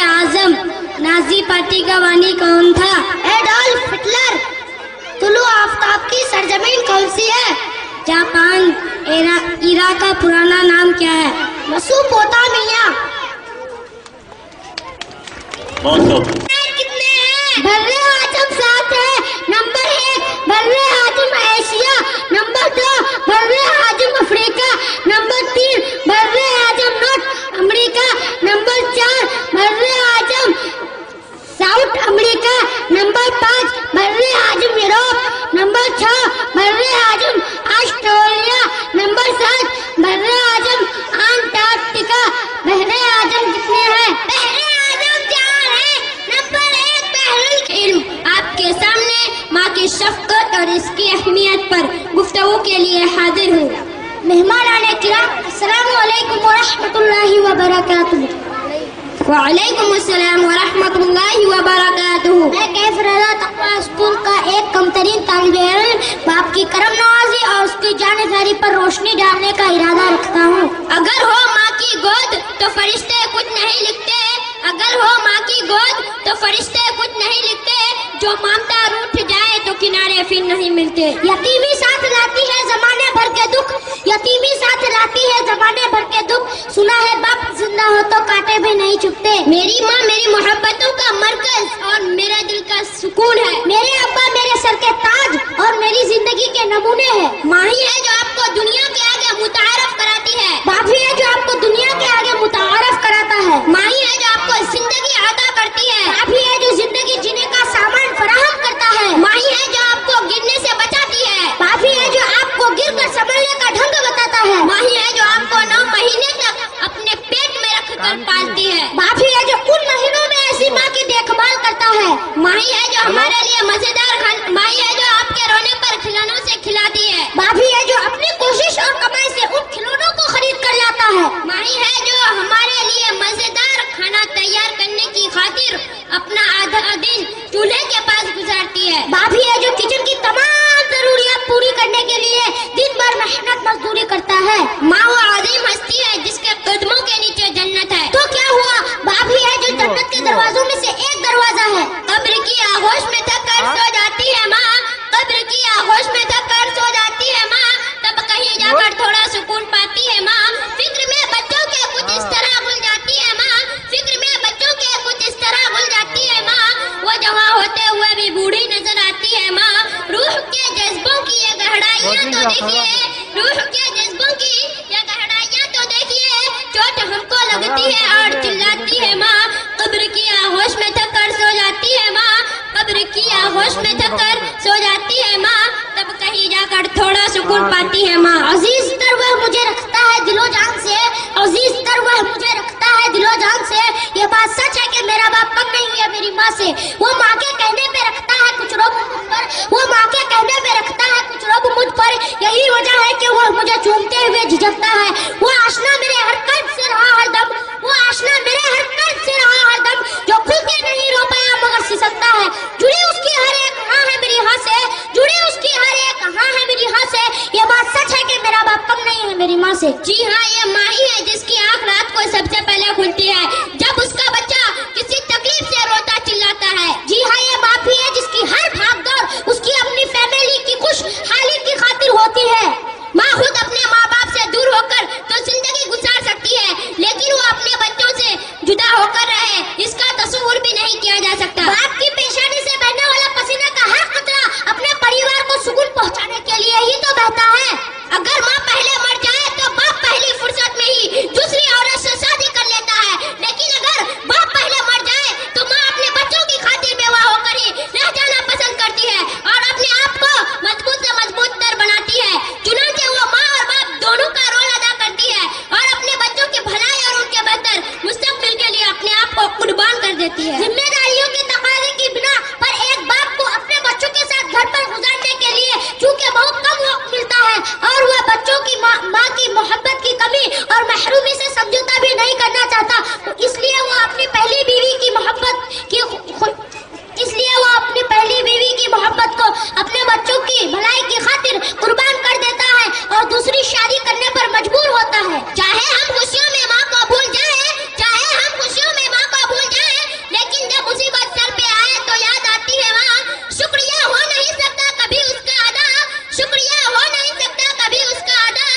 Azam Nazi party का बानी कौन था? Adolf Hitler. Tulu Aftab की सरजमीन कौन सी है? Japan. Iraq का पुराना नाम क्या है? मेसोपोटामिया। कितने हैं? बर्रे आजम 7 है। नंबर 1 बर्रे आजम एशिया, नंबर 2 बर्रे आजम अफ्रीका, नंबर 3 बर्रे आजम नॉर्थ अमेरिका, नंबर 4 बर्रे आजम साउथ अमेरिका, नंबर 5 बर्रे आजम यूरोप, नंबर 6 बर्रे आजम ऑस्ट्रेलिया, नंबर 7 बर्रे आजम अंटार्कटिका। बर्रे आजम कितने हैं? बर्रे आजम 4 हैं। नंबर 1 बहरुल खेल। आपके सामने माँ की शफकत और इसकी अहमियत पर गुफ्तगू के लिए हाजिर हूँ। मेहमान आने किराम, अस्सलामु अलैकुम व रहमतुल्लाहि व बरकातुहू। वालेकुम अस्सलाम व रहमतुल्लाहि व बरकातुहू। मैं कैफ रजा तकवा स्कूल का एक कमतरीन तालिब इल्म बाप की करम नवाजी और उसकी जानिबदारी पर रोशनी डालने का इरादा रखता हूँ। अगर हो माँ की गोद तो फरिश्ते कुछ नहीं लिखते, अगर हो माँ की गोद तो फरिश्ते कुछ नहीं लिखते, जो ममता रूठ जाए तो किनारे फिर नहीं मिलते। यतीमी साथ लाती है जमाने भर के दुख, यतीमी साथ लाती है जमाने भर के दुख, सुना है बाप जिंदा हो तो कांटे भी नहीं चुभते। मेरी माँ मेरी मोहब्बतों का मरकज और मेरा दिल का सुकून है। मेरे अब्बा मेरे सर के ताज और मेरी जिंदगी के नमूने हैं। माँ ही है जो आपको दुनिया के आगे मुतारफ कराती है, बाप ही है जो आपको दुनिया के आगे मुतारफ कराता है। माँ ही है जो आपको जिंदगी अता करती है, बाप ही है जो जिंदगी जीने का सामान फराहम करता है। माँ ही है जो आपको गिरने से बचाती है, बाप ही है जो आपको गिरकर संभलने का ढंग बताता है। माँ ही है जो आपको 9 महीने तक अपने पेट में रखकर पालती है। बाप ही है जो उन महीनों में ऐसी माँ की देखभाल करता है। माँ ही है जो हमारे लिए मजेदार माँ ही है जो आपके रोने पर खिलौनों से खिलाती है। बाप ही है जो अपनी है? माँ वो अजीम हस्ती है जिसके कदमों के नीचे जन्नत है। तो क्या हुआ? भाभी है जो जन्नत के दरवाजों में से एक दरवाजा है। कब्र की आगोश में थक कर सो जाती है माँ, कब्र की आगोश में थक कर सो जाती है माँ, तब कहीं जाकर थोड़ा सुकून पाती है माँ। फिक्र में बच्चों के कुछ इस तरह भूल जाती है माँ, फिक्र में बच्चों के कुछ इस तरह भूल जाती है माँ। वो जवां होते हुए भी बूढ़ी नजर आती है माँ। रूह के जज्बों की ये गहराइयाँ तो देखिए, रूह के जज्बों की ये गहराइयाँ तो देखिए, चोट हमको लगती है और चिल्लाती है माँ। कब्र की आगोश में थक कर सो जाती है माँ, कब्र की आगोश में थक कर सो जाती है माँ, तब कहीं जाकर थोड़ा सुकून पाती है माँ। अजीज तर वह मुझे रखता है दिलो जान से, अजीज तर वह मुझे रखता है दिलो जान से। ये बात सच है कि मेरा बाप कम नहीं है मेरी माँ से। वो माँ के कहने पे रखता है कुछ रोब मुझ पर, वो माँ के कहने पे रखता है कुछ रोब मुझ पर। यही वजह है कि वो मुझे चूमते हुए झिझकता है। वो आशना मेरे हर कल्ब से रहा हरदम, वो आशना मेरे हर कल्ब से रहा हरदम, जो खुल के नहीं रो पाया मगर सिसकता है। जुड़ी उसकी हर एक हाँ है मेरी हाँ से, जुड़ी उसकी हर एक हाँ है मेरी हाँ से। ये बात सच है कि मेरा बाप कम नहीं है मेरी माँ से। जी हाँ, ये माँ ही है जिसकी आँख रात को सबसे पहले खुलती है जब उसका बच्चा किसी तकलीफ से रोता चिल्लाता है। जी हाँ, ये माँ भी है जिसकी हर भागदौड़ उसकी अपनी फैमिली की खुशहाली की खातिर होती है। माँ खुद अपने माँ बाप से दूर होकर तो जिंदगी गुजार सकती है, लेकिन वो अपने बच्चों से जुदा होकर रहे इसका तस्वुर भी नहीं किया जा सकता। बाप की पेशानी से बहने वाला पसीने का हर कतरा अपने परिवार को सुकून पहुँचाने के लिए ही तो बहता है। अगर माँ पहले मर जाए तो बाप पहली फुर्सत में ही दूसरी औरत से शादी कर लेता है, लेकिन अगर बाप पहले मर जाए तो माँ अपने बच्चों की खातिर बेवा होकर ही रह जाना पसंद करती है और अपने आप को मजबूत से मजबूत तर बनाती है। चुनांचे वो माँ और बाप दोनों का रोल अदा करती है और अपने बच्चों की भलाई और उनके बेहतर मुस्तकबिल के लिए अपने आप को कुर्बान कर देती है। जिम्मेदारियों के तकाजे की बिना पर एक बाप को अपने बच्चों के साथ घर पर गुजारने के लिए चूंकि बहुत कम वक्त मिलता है और वह बच्चों की माँ की मोहब्बत की कमी और महरूमी से समझौता भी नहीं करना चाहता, तो इसलिए वो अपनी पहली बीवी की मोहब्बत को अपने बच्चों की भलाई की खातिर कुर्बान कर देता है और दूसरी शादी करने पर मजबूर होता है। चाहे हम खुशियों में माँ को भूल जाए, चाहे हम खुशियों में माँ को भूल जाए, लेकिन जब मुसीबत सर पे आए तो याद आती है माँ। शुक्रिया हो नहीं सकता कभी उसका अदा, शुक्रिया हो नहीं सकता कभी उसका अदा,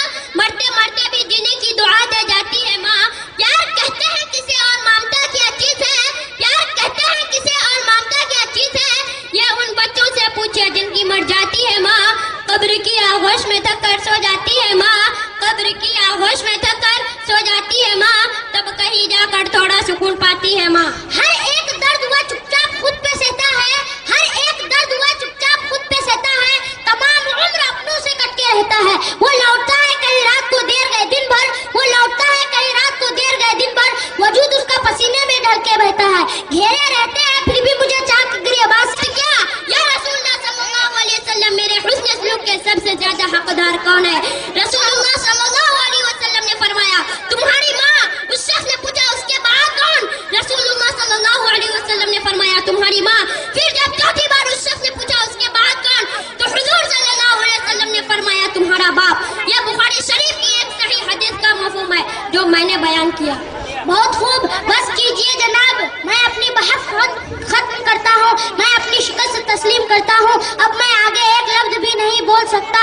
मरते मरते भी जीने की दुआ दे जाती है माँ। प्यार कहते हैं किसे और ममता क्या चीज है, प्यार कहते हैं किसे और ममता क्या चीज है, ये उन बच्चों से पूछे जिनकी मर जाती है माँ। कब्र की आगोश में थक कर सो जाती है माँ, कब्र की आगोश में थक कर सो जाती है माँ, तब कहीं जाकर थोड़ा सुकून पाती है माँ। हर एक दर्द वह चुपचाप खुद पे सहता है, हर एक दर्द वह चुपचाप खुद पे सहता है, तमाम उम्र अपनों से कट के रहता है। वो लौटता है कहीं रात को देर गए दिन भर, वो लौटता है कहीं रात को देर गए दिन भर, वजूद उसका पसीने में ढल के बहता है। घेरे रहते हैं फिर भी मुझे चाक गिरेबाज से क्या, या रसूलुल्लाह सल्लल्लाहु अलैहि वसल्लम मेरे हुस्न सलूक के सबसे ज्यादा हकदार कौन है? रसूलुल्लाह सल्लल्लाहु अलैहि वसल्लम ने फरमाया तुम्हारी माँ। उस शख्स ने पूछा उसके बाद कौन? रसूलुल्लाह सल्लल्लाहु अलैहि वसल्लम ने फरमाया तुम्हारी माँ। फिर जब चौथी बार उस शख्स ने पूछा उसके बाद कौन, तो हुजूर सल्लल्लाहु अलैहि वसल्लम ने फरमाया तुम्हारा बाप। यह बुखारी शरीफ की एक सही हदीस का मफहूम है जो मैंने बयान किया। बहुत खूब, बस कीजिए जनाब, मैं अपनी बहस खत्म करता हूँ, मैं अपनी शिकस्त तस्लीम करता हूँ। अब मैं आगे एक लफ्ज भी नहीं बोल सकता।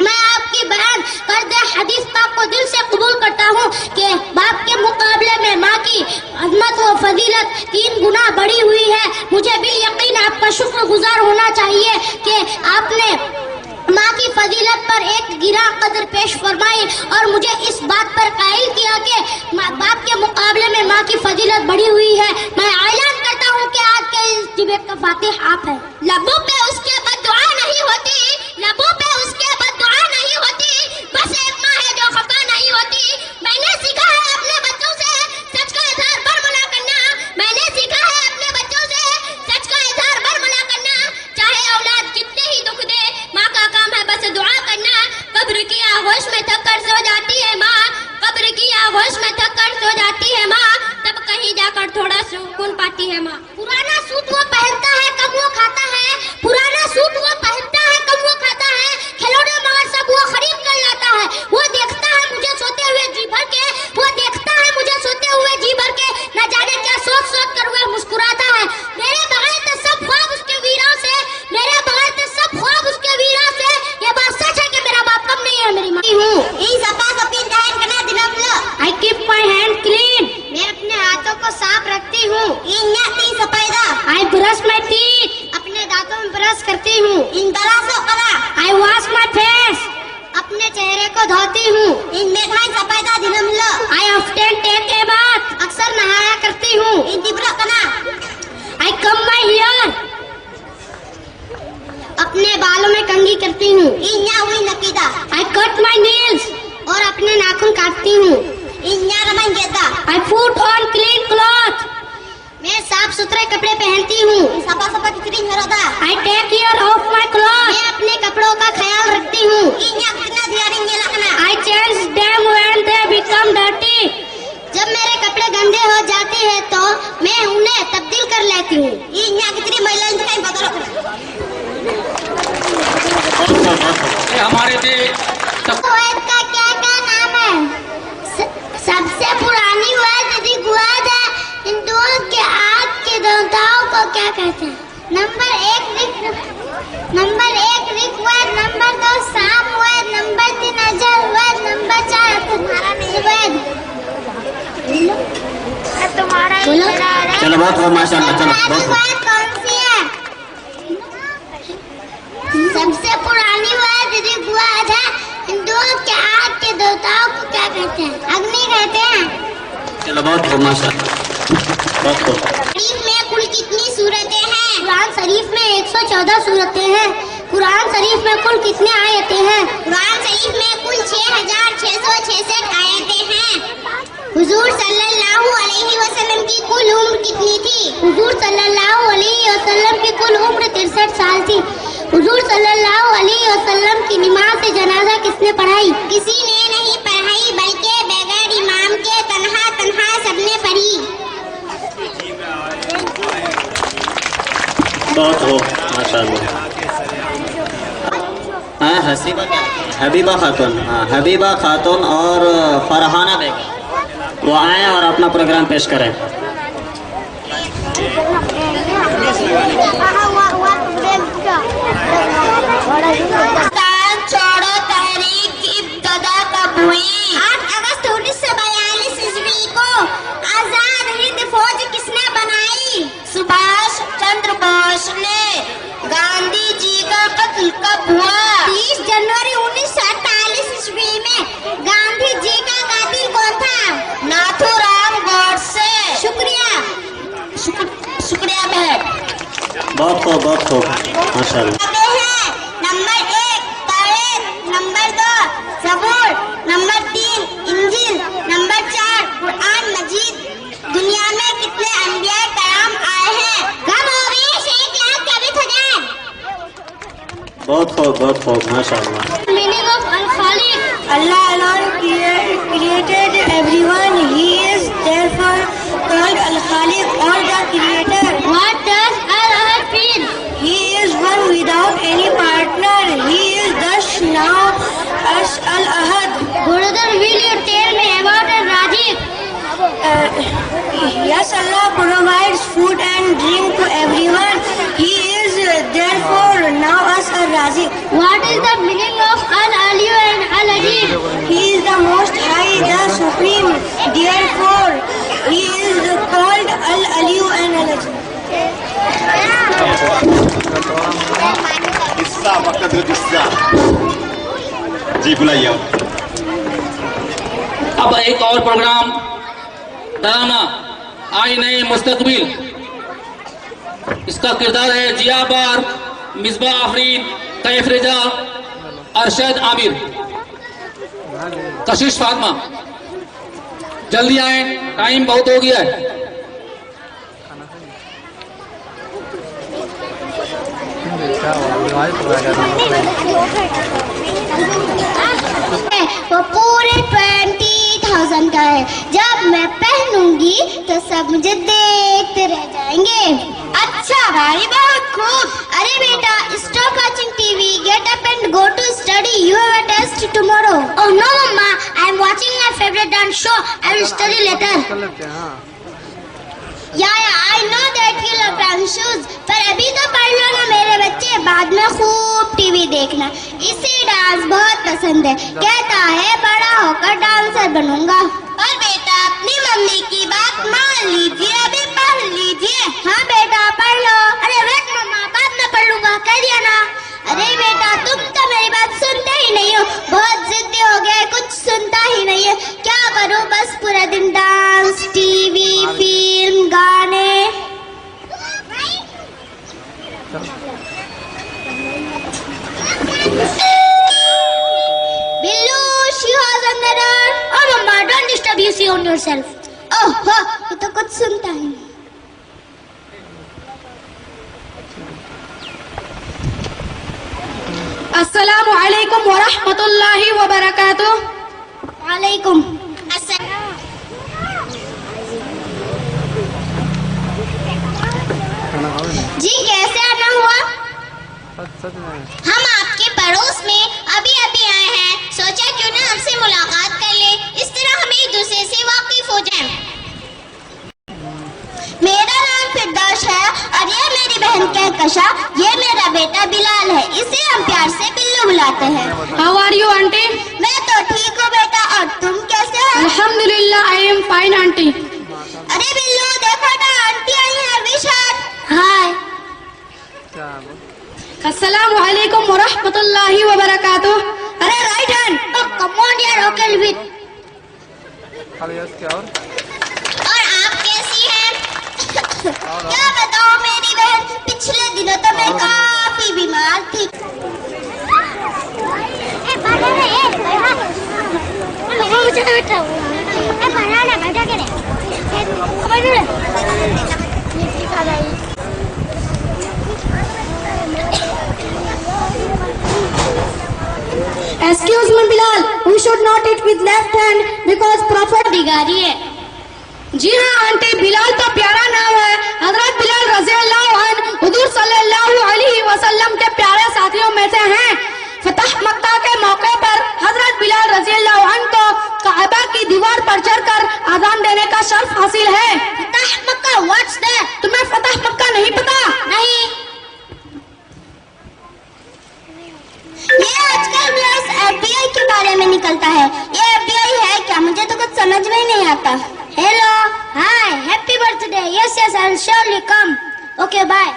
मैं आपकी बयान कर दे हदीस पाक को दिल से कबूल करता हूँ कि बाप के मुकाबले में माँ की अजमत व फजीलत 3 गुना बढ़ी हुई है। मुझे बिल यकीन आपका शुक्रगुजार होना चाहिए कि आपने माँ की फजीलत पर एक गिरा कदर पेश फरमाई और मुझे इस बात पर कायल किया कि बाप के मुकाबले में माँ की फजीलत बढ़ी हुई है। मैं ऐलान करता हूँ कि आज के इस डिबेट का फातिह आप हैं। लबों पे उसके बद्दुआ नहीं होती, लबों पे उसके बद्दुआ नहीं होती, बस एक माँ है जो खफा नहीं होती। मैंने सीखा है अपने बच्चों से सच का इजहार बरमला करना, मैंने सीखा है अपने बच्चों से सच का इजहार बरमला करना। चाहे औलाद कितने ही दुख दे, माँ का काम है बस दुआ करना। कब्र की आगोश में थक कर सो जाती है माँ, कब्र की आगोश में थक कर सो जाती है माँ, तब कहीं जाकर थोड़ा सुकून पाती है माँ। पुराना सूट वो पहनता है कब वो खाता है, पुराना सूट वो पहनता है कब वो खाता है, खिलौने मगर सब वो खरीद कर लाता है। वो देखता करती हूँ। I comb my hair. अपने बालों में कंघी करती हूँ। I cut my nails. और अपने नाखून काटती हूँ। I put on clean cloth. मैं साफ सुथरे कपड़े पहनती हूँ। I take care of my cloth. मैं अपने कपड़ों का ख्याल रखती हूँ। I change them when they become dirty. जब मेरे कपड़े गंदे हो जाते हैं तो मैं उन्हें तब्दील कर लेती हूँ। हमारे थे वेद का क्या नाम है? सबसे पुरानी वेद ऋग्वेद है। हिंदुओं के आग के देवताओं को क्या कहते हैं? Number 1 Rigveda, number 2 Samaveda, number 3 Atharvaveda, number 4 Atharvaveda. तुम्हारा चलो बहुत हुआ माशाल्लाह। चलो बहुत हुआ। वेद कौन सी है? सबसे पुरानी वेद ऋग्वेद है। हिंदुओं के आग के देवताओं को क्या कहते हैं? अग्नि कहते हैं। चलो बहुत हुआ माशाल्लाह। बहुत हुआ। शरीफ में कुल कितनी सूरतें हैं? कुरान शरीफ में 114 सूरतें हैं। कुरान शरीफ में कुल कितने आयतें हैं? कुरान शरीफ में कुल 6666 आयतें हैं। हुजूर सल्लल्लाहु अलैहि वसल्लम की कुल उम्र कितनी थी? हुजूर सल्लल्लाहु अलैहि वसल्लम की कुल उम्र 63 साल थी। हुजूर सल्लल्लाहु अलैहि वसल्लम की नमाज से जनाजा किसने पढ़ाई? किसी ने नहीं पढ़ाई, बल्कि बगैर इमाम के तन्हा तन्हा सबने पढ़ी। बहुत हो माशाल्लाह। हाँ हसीबा हबीबा खातून। हाँ हबीबा खातून और फरहाना बेगम वो आए और अपना प्रोग्राम पेश करें। छोड़ो तहरीक की इब्तिदा कब हुई? 8 अगस्त 1942 ईस्वी को आजाद हिंद फौज किसने बनाई? सुभाष चंद्र बोस ने। गांधी जी का कत्ल कब हुआ? 30 जनवरी 1948 ईस्वी में। गांधी जी का कातिल कौन था? नाथूराम गोडसे। शुक्रिया बहन। बहुत हो माशाल्लाह। नंबर 1 तौरात, number 2 Zabur, number 3 Injil, number 4 Quran मजीद। दुनिया में कितने अंबिया कलाम आए हैं? कम हो गए 1,24,000। बहुत हो माशाल्लाह। Meaning of Al Khaliq. Allah alone created everyone. He is therefore called Al-Khaliq or the Creator. What does Al-Ahad mean? He is one without any partner. He is thus now as Al-Ahad. Brother, will you tell me about Al-Raziq? Yes, Allah provides food and drink to everyone. He is therefore now as Al-Raziq. What is the meaning of Al-Aliyu and Al-Ajib? He is the most high, the supreme. Therefore, he is called Al-Aliyu and Al-Ajib. किस्सा वक्त किस्सा जी बुलाइए। अब एक और programme डराना आई नए मुस्तकबिल। इसका किरदार है जिया बार, मिसबा आफरीन, कैफ रजा, अरशद आमिर, कशिश फातिमा। जल्दी आए, टाइम बहुत हो गया है। वो पूरे 20,000 का है। जब मैं पहनूंगी तो सब मुझे देखते रह जाएंगे। अच्छा भाई, बहुत खूब। अरे बेटा, stop watching TV, get up and go to study. You have a test tomorrow. Oh no mama, I am watching my favourite dance show. I will study later. I know that you love dance shoes, पर अभी तो पढ़ लो ना मेरे बच्चे, बाद में खूब टीवी देखना। इसे डांस बहुत पसंद है, कहता है बड़ा होकर डांसर बनूंगा। पर बेटा, अपनी मम्मी की बात मान लीजिए, अभी पढ़ लीजिए। हाँ बेटा, पढ़ लो। अरे वेट मम्मा, बाद में पढ़ लूंगा, कह दिया ना। अरे बेटा, तुम तो मेरी बात सुनते ही नहीं हो, बहुत जिद्दी हो गया, कुछ सुनता ही नहीं है। क्या करूं, बस पूरा दिन dance, TV, film you see on yourself? ओह हो तो कुछ सुनता ही नहीं। अस्सलामु अलैकुम व रहमतुल्लाहि व बरकातुह। वालेकुम जी, कैसे आना हुआ? हम आपके पड़ोस में अभी अभी आए हैं, सोचा क्यों ना आपसे मुलाकात कर ले, इस तरह हम एक दूसरे से वाकिफ हो जाएं। मेरा नाम फिरदौस है और ये मेरी बहन कहकशा, ये मेरा बेटा बिलाल है, इसे हम प्यार से बिल्लू बुलाते हैं। How are you aunty? मैं तो ठीक हूँ बेटा, और तुम कैसे हो? अल्हम्दुलिल्लाह, आई एम फाइन आंटी। अरे बिल्लू देखो ना, आंटी आई है विशाल। हाय। अस्सलामु अलैकुम व रहमतुल्लाहि व बरकातुह। अरे राइट हैंड। कम ऑन यार, ओके विद। और आप कैसी हैं? क्या बताओ मेरी बहन, पिछले दिनों तो मैं काफी बीमार थी। Excuse me Bilal, we should not eat with left hand because Prophet बिगाड़ी है। जी हाँ आंटी, बिलाल तो प्यारा नाम है। हजरत बिलाल रज़ी अल्लाह अन्हु हुजूर सल्लल्लाहु अलैहि वसल्लम के प्यारे साथियों में से हैं। फतह मक्का के मौके पर हजरत बिलाल रज़ी अल्लाह अन्हु को काबा की दीवार पर चढ़कर आजान देने का शर्फ हासिल है। फतह मक्का, व्हाट्स दैट? तुम्हें फतह मक्का नहीं पता? नहीं। ये आजकल न्यूज़ FBI के बारे में निकलता है। ये FBI है क्या? मुझे तो कुछ समझ में ही नहीं आता। Hello, hi, happy birthday. Yes yes, I will surely come. Okay bye.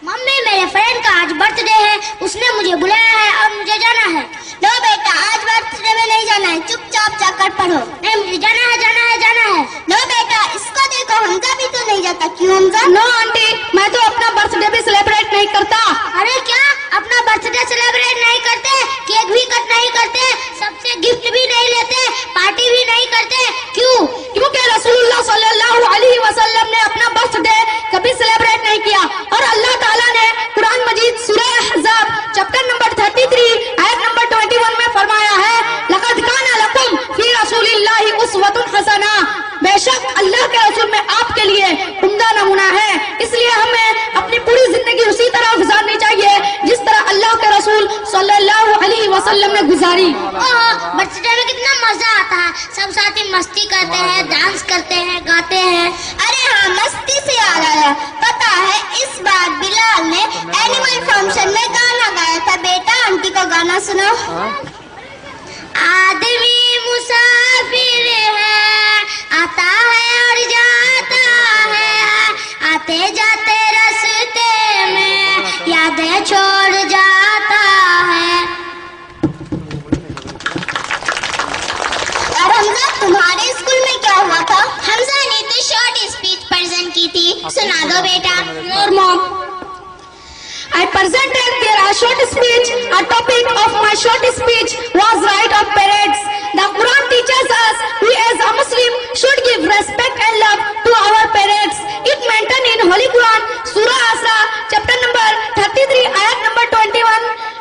Mummy, मेरे फ्रेंड का आज बर्थडे है, उसने मुझे बुलाया है और मुझे जाना है। नो बेटा, आज बर्थडे में नहीं जाना है, चुपचाप जाकर पढ़ो। नहीं, मुझे जाना है, जाना है, जाना है। नो बेटा, इसको देखो, हमजा भी तो नहीं जाता। क्यों हमजा? नो आंटी, मैं तो अपना बर्थडे भी सेलिब्रेट नहीं करता। अरे क्या, अपना बर्थडे सेलिब्रेट नहीं करते? केक भी कट नहीं करते? सबसे गिफ्ट भी नहीं लेते? पार्टी भी नहीं करते? क्यों? क्योंकि रसूलुल्लाह सल्लल्लाहु अलैहि वसल्लम ने अपना बर्थडे कभी सेलिब्रेट नहीं किया। और अल्लाह ताला ने कुरान मजीद सूरह अहज़ाब चैप्टर नंबर 33 आयत नंबर 21 में फरमाया है, लक़द काना लकुम फी रसूलिल्लाहि उस्वतुन हसना। बेशक अल्लाह के रसूल में आपके लिए उम्दा नमूना है। इसलिए हमें अपनी पूरी जिंदगी उसी तरह गुजारनी चाहिए जिस तरह अल्लाह के रसूल सल्लल्लाहु अलैहि वसल्लम ने गुजारी। बर्थडे में कितना मजा आता है, सब साथी मस्ती करते हैं, डांस करते हैं, गाते हैं। अरे हाँ, मस्ती से याद आया, पता है इस बार बिलाल ने एनिमल फंक्शन में गाना गाया था। बेटा, आंटी को गाना सुनाओ। आदमी मुसाफिर है, आता है और जाता है, आते जाते रास्ते में यादें छोड़ जाता है। और हमजा, तुम्हारे स्कूल में क्या हुआ था? हमजा ने तो शॉर्ट स्पीच प्रेजेंट की थी, सुना दो बेटा। Your mom. I presented there a short speech. A topic of my short speech was right of parents. The Quran teaches us we as a Muslim should give respect and love to our parents. It mentioned in Holy Quran, Surah Asra, chapter number 33, ayat number 21.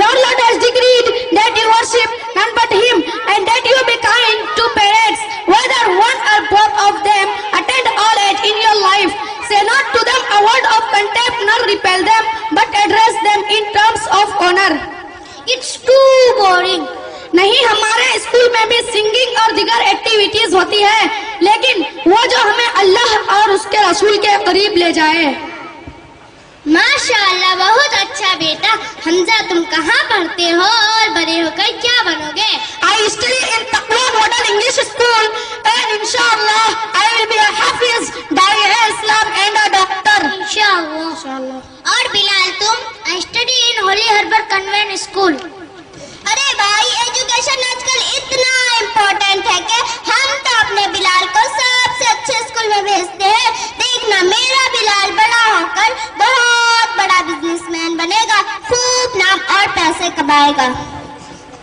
Your Lord has decreed that you worship none but Him and that you be kind to parents, whether one or both of them. Attend all age in your life. Say not to them a word of contempt nor repel them, but address them in terms of honor. It's too boring. नहीं, हमारे school में भी singing और दीगर activities होती है, लेकिन वो जो हमें अल्लाह और उसके रसूल के करीब ले जाए। माशाअल्लाह, बहुत अच्छा बेटा। हमजा, तुम कहाँ पढ़ते हो और बड़े होकर क्या बनोगे? I study in Taqwa Model English School and inshallah I will be a hafiz, da'iya Islam and a doctor. इंशाअल्लाह। और बिलाल, तुम? I study in Holy Harbor Convent School. अरे भाई, एजुकेशन आजकल इतना इम्पोर्टेंट है कि हम तो अपने बिलाल को सबसे अच्छे स्कूल में भेजते हैं। देखना, मेरा बिलाल बड़ा होकर बहुत बड़ा बिजनेसमैन बनेगा, खूब नाम और पैसे कमाएगा। तब आएगा।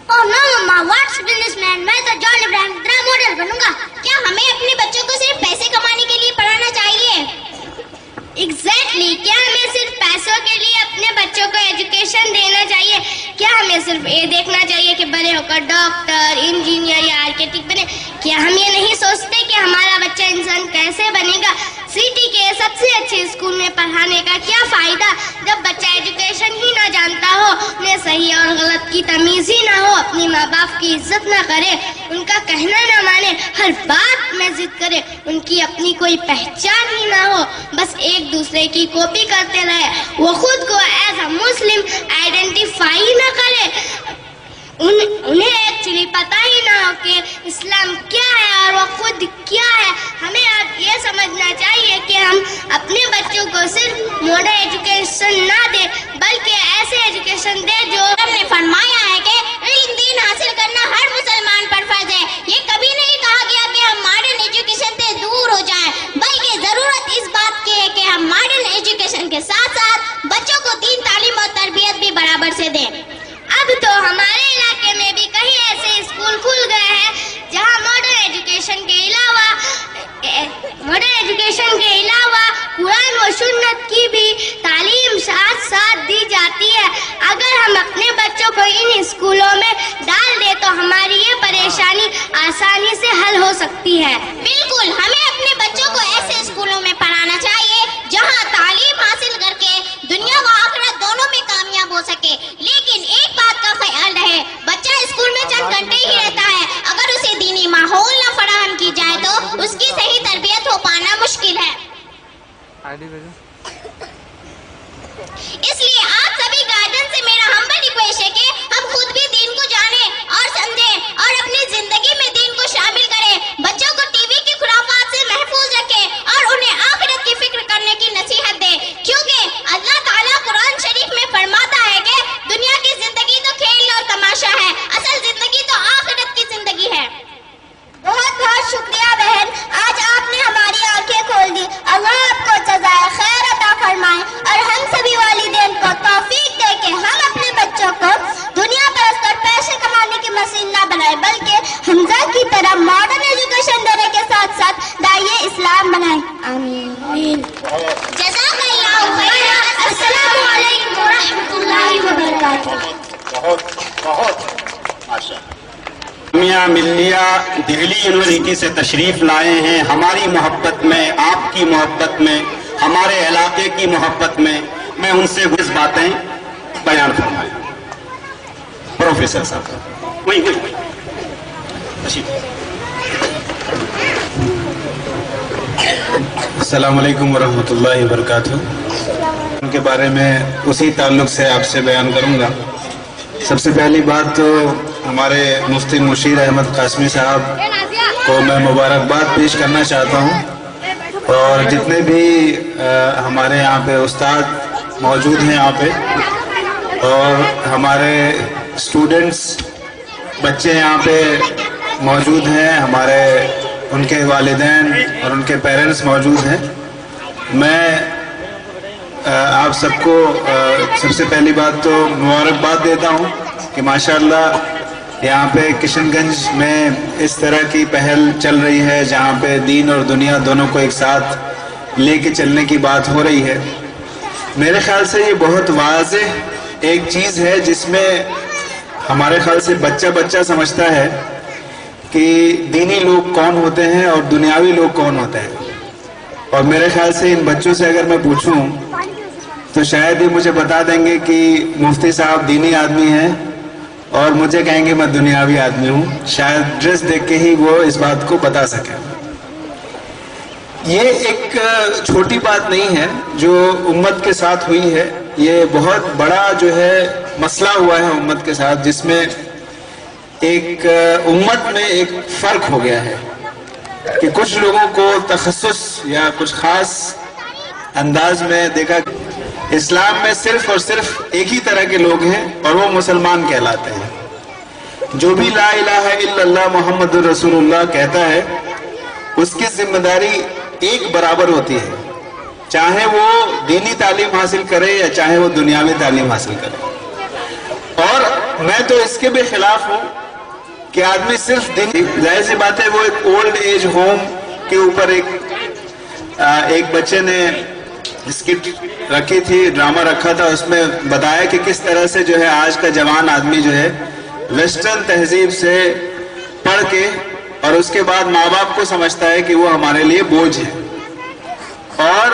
Oh no mama, what student man, मैं तो जॉन इब्राहिम की तरह मॉडल बनूंगा। क्या हमें अपने बच्चों को सिर्फ पैसे कमाने के लिए पढ़ाना चाहिए? एग्जैक्टली, क्या हमें सिर्फ पैसों के लिए अपने बच्चों को एजुकेशन देना चाहिए? क्या हमें सिर्फ ये देखना चाहिए कि बड़े होकर डॉक्टर, इंजीनियर या आर्किटेक्ट बने? क्या हम ये नहीं सोचते कि हमारा बच्चा इंसान कैसे बनेगा? सिटी के सबसे अच्छे स्कूल में पढ़ाने का क्या फायदा जब बच्चा एजुकेशन ही ना जानता हो, उन्हें सही और गलत की तमीज ही ना हो, अपनी माँ बाप की इज्जत ना करे, उनका कहना ना माने, हर बात में जिद करे, उनकी अपनी कोई पहचान ही ना हो, बस एक दूसरे की कॉपी करते रहे, वो खुद को एज अ मुस्लिम आइडेंटिफाई ना करे, उन्हें एक्चुअली पता ही ना हो कि इस्लाम क्या है और वो खुद क्या है। हमें अब ये समझना चाहिए कि हम अपने बच्चों को सिर्फ मॉडर्न एजुकेशन ना दे, बल्कि ऐसे एजुकेशन दे जो हमने फरमाया है कि इल्म दीन हासिल करना हर मुसलमान पर फर्ज है। ये कभी नहीं कहा गया कि हम मॉडर्न एजुकेशन से दूर हो जाएं, बल्कि जरूरत इस बात की है कि हम मॉडर्न एजुकेशन के साथ साथ बच्चों को दीन, तालीम और तरबियत भी बराबर से दें। अब तो हमारे इलाके में भी कई ऐसे स्कूल खुल गए हैं जहां मॉडर्न एजुकेशन के अलावा कुरान व सुन्नत की भी तालीम साथ साथ दी जाती है। अगर हम अपने बच्चों को इन स्कूलों में डाल दे तो हमारी ये परेशानी आसानी से हल हो सकती है। बिल्कुल, हमें अपने बच्चों को ऐसे स्कूलों में पढ़ाना चाहिए जहां तालीम हासिल करके दुनिया व आखिरत दोनों में कामयाब हो सके। लेकिन एक बात का ख्याल रहे, बच्चा स्कूल में चंद घंटे ही रहता है, अगर उसे दीनी माहौल न फराहम की जाए तो उसकी सही तरबियत हो पाना मुश्किल है। इसलिए आप सभी गार्जियन से मेरा हम्बल रिक्वेस्ट है कि हम खुद भी दीन को जाने और समझें और अपनी जिंदगी में दीन को शामिल करें। बच्चों को टीवी की खुराफात से महफूज रखें और उन्हें आखिरत की फिक्र करने की नसीहत दें, क्योंकि अल्लाह ताला कुरान शरीफ में फरमाता है कि दुनिया की जिंदगी तो खेल और तमाशा है, असल जिंदगी तो आखिरत की जिंदगी है। बहुत बहुत शुक्रिया बहन, आज आपने हमारी आंखें खोल दी। अल्लाह आपको जज़ाए खैर अता फरमाए और हम सभी वालिदैन को तौफीक दे के हम अपने बच्चों को दुनिया परस्त और पैसे कमाने की मशीन ना बनाए, बल्कि हमजा की तरह मॉडर्न एजुकेशन देने के साथ साथ दाइए इस्लाम बनाए। आमीन। जज़ाकल्लाहु खैरन। अस्सलामु अलैकुम व रहमतुल्लाहि व बरकातहू। बहुत माशाअल्लाह। मियां मिल्लिया दिल्ली यूनिवर्सिटी से तशरीफ लाए हैं। हमारी मोहब्बत में, आपकी मोहब्बत में, हमारे इलाके की मोहब्बत में मैं उनसे कुछ बातें बयान फरमाए। प्रोफेसर साहब वही अस्सलाम वालेकुम वरहमतुल्लाहि वबरकातुहू। उनके बारे में उसी ताल्लुक से आपसे बयान करूंगा। सबसे पहली बात तो हमारे मुफ्ती मुशीर अहमद कासमी साहब को मैं मुबारकबाद पेश करना चाहता हूं, और जितने भी हमारे यहाँ पे उस्ताद मौजूद हैं यहाँ पे, और हमारे स्टूडेंट्स बच्चे यहाँ पे मौजूद हैं, हमारे उनके वालिदैन और उनके पेरेंट्स मौजूद हैं। मैं आप सबको सबसे पहली बात तो मुबारकबाद देता हूँ कि माशाअल्लाह यहाँ पे किशनगंज में इस तरह की पहल चल रही है जहाँ पे दीन और दुनिया दोनों को एक साथ लेके चलने की बात हो रही है। मेरे ख्याल से ये बहुत वाज़ेह एक चीज़ है जिसमें हमारे ख्याल से बच्चा बच्चा समझता है कि दीनी लोग कौन होते हैं और दुनियावी लोग कौन होते हैं। और मेरे ख्याल से इन बच्चों से अगर मैं पूछूं तो शायद ही मुझे बता देंगे कि मुफ्ती साहब दीनी आदमी हैं और मुझे कहेंगे मैं दुनियावी आदमी हूँ। शायद ड्रेस देख के ही वो इस बात को बता सके। ये एक छोटी बात नहीं है जो उम्मत के साथ हुई है, ये बहुत बड़ा जो है मसला हुआ है उम्मत के साथ, जिसमें एक उम्मत में एक फर्क हो गया है कि कुछ लोगों को तखस्सुस या कुछ खास अंदाज में देखा। इस्लाम में सिर्फ और सिर्फ एक ही तरह के लोग हैं और वो मुसलमान कहलाते हैं। जो भी ला इलाहा इल्लल्लाह मुहम्मदुर रसूलुल्लाह कहता है उसकी जिम्मेदारी एक बराबर होती है, चाहे वो दीनी तालीम हासिल करे या चाहे वो दुनियावी तालीम हासिल करे। और मैं तो इसके भी खिलाफ हूँ कि आदमी सिर्फ दिन, जाहिर सी बात है वो एक ओल्ड एज होम के ऊपर एक बच्चे ने स्किट रखी थी, ड्रामा रखा था, उसमें बताया कि किस तरह से जो है आज का जवान आदमी जो है वेस्टर्न तहजीब से पढ़ के और उसके बाद माँ बाप को समझता है कि वो हमारे लिए बोझ है। और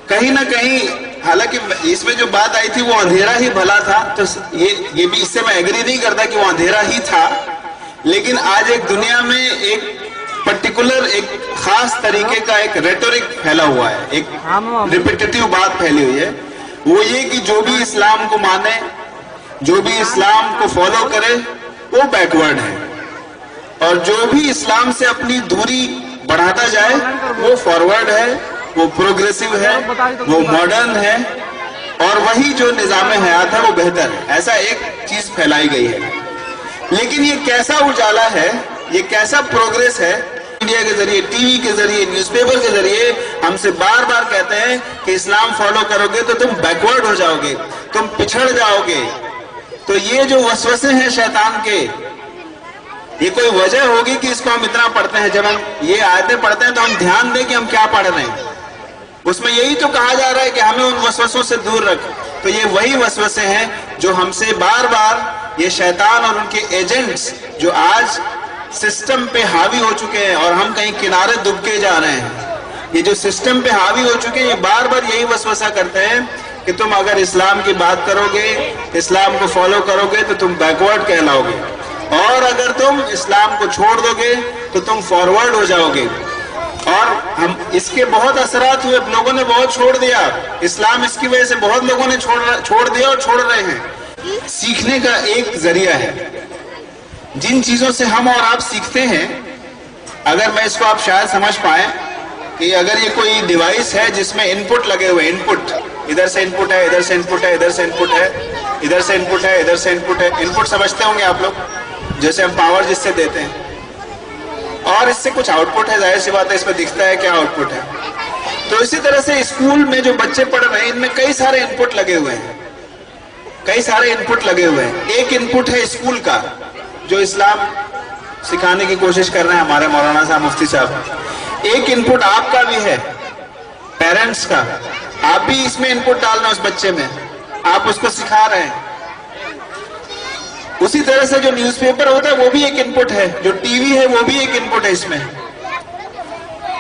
कहीं ना कहीं, हालांकि इसमें जो बात आई थी वो अंधेरा ही भला था, तो ये भी, इससे मैं एग्री नहीं करता कि वो अंधेरा ही था, लेकिन आज एक दुनिया में एक पर्टिकुलर, एक खास तरीके का एक रेटोरिक फैला हुआ है, एक रिपीटेटिव बात फैली हुई है। वो ये कि जो भी इस्लाम को माने, जो भी इस्लाम को फॉलो करे, वो बैकवर्ड है, और जो भी इस्लाम से अपनी दूरी बढ़ाता जाए वो फॉरवर्ड है, वो प्रोग्रेसिव है, वो मॉडर्न है, और वही जो निजाम हयात है वो बेहतर है। ऐसा एक चीज फैलाई गई है। लेकिन ये कैसा उजाला है, ये कैसा प्रोग्रेस है, मीडिया के जरिए, टीवी के जरिए, न्यूज़पेपर के जरिए हमसे बार बार कहते हैं कि इस्लाम फॉलो करोगे तो तुम बैकवर्ड हो जाओगे, तुम पिछड़ जाओगे। तो ये जो वसवसे हैं शैतान के, ये कोई वजह होगी कि इसको हम इतना पढ़ते हैं? जब हम ये आयतें पढ़ते हैं तो हम ध्यान दें कि हम क्या पढ़ रहे हैं। उसमें यही तो कहा जा रहा है कि हमें उन वसवसों से दूर रख। तो ये वही वसवसे हैं जो हमसे बार बार ये शैतान और उनके एजेंट्स जो आज सिस्टम पे हावी हो चुके हैं और हम कहीं किनारे दुबके जा रहे हैं, ये जो सिस्टम पे हावी हो चुके हैं, ये बार बार यही वसवसा करते हैं कि तुम अगर इस्लाम की बात करोगे, इस्लाम को फॉलो करोगे तो तुम बैकवर्ड कहलाओगे, और अगर तुम इस्लाम को छोड़ दोगे तो तुम फॉरवर्ड हो जाओगे। और हम इसके बहुत असरात हुए, लोगों ने बहुत छोड़ दिया इस्लाम, इसकी वजह से बहुत लोगों ने छोड़ दिया और छोड़ रहे हैं। सीखने का एक जरिया है, जिन चीजों से हम और आप सीखते हैं, अगर मैं इसको आप शायद समझ पाए कि अगर ये कोई डिवाइस है जिसमें इनपुट लगे हुए, इनपुट, इधर से इनपुट है, इधर से इनपुट है, इधर से इनपुट है, इधर से इनपुट है, इधर से इनपुट है, इनपुट समझते होंगे आप लोग, जैसे हम पावर जिससे देते हैं, और इससे कुछ आउटपुट है, जाहिर सी बात है इसमें दिखता है क्या आउटपुट है। तो इसी तरह से स्कूल में जो बच्चे पढ़ रहे हैं, इनमें कई सारे इनपुट लगे हुए हैं, कई सारे इनपुट लगे हुए हैं। एक इनपुट है स्कूल का, जो इस्लाम सिखाने की कोशिश कर रहे हैं हमारे मौलाना साहब, मुफ्ती साहब। एक इनपुट आपका भी है, पेरेंट्स का, आप भी इसमें इनपुट डालना उस बच्चे में, आप उसको सिखा रहे हैं। उसी तरह से जो न्यूज़पेपर होता है वो भी एक इनपुट है, जो टीवी है वो भी एक इनपुट है इसमें,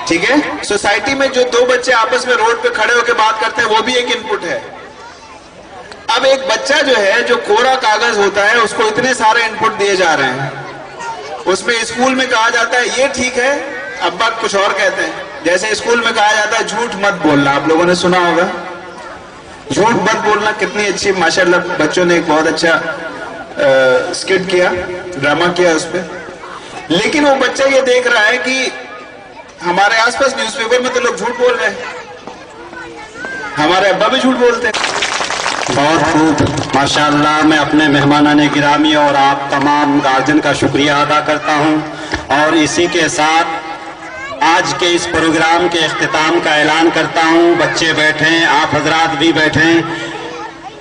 ठीक है। सोसाइटी में जो दो बच्चे आपस में रोड पे खड़े होकर बात करते हैं वो भी एक इनपुट है। अब एक बच्चा जो है, जो कोरा कागज होता है, उसको इतने सारे इनपुट दिए जा रहे हैं। उसमें स्कूल में कहा जाता है ये ठीक है, अब्बा कुछ और कहते हैं। जैसे स्कूल में कहा जाता है झूठ मत बोलना, आप लोगों ने सुना होगा, झूठ मत बोलना। कितनी अच्छी माशाल्लाह बच्चों ने एक बहुत अच्छा स्किट किया, ड्रामा किया उस पर। लेकिन वो बच्चा ये देख रहा है कि हमारे आसपास न्यूज़पेपर में तो लोग झूठ बोल रहे हैं, हमारे अब्बा भी झूठ बोलते हैं। बहुत खूब माशाअल्लाह। मैं अपने मेहमानाने गिरामी और आप तमाम गार्जियन का शुक्रिया अदा करता हूं, और इसी के साथ आज के इस प्रोग्राम के इख्तिताम का ऐलान करता हूं। बच्चे बैठें, आप हजरात भी बैठें,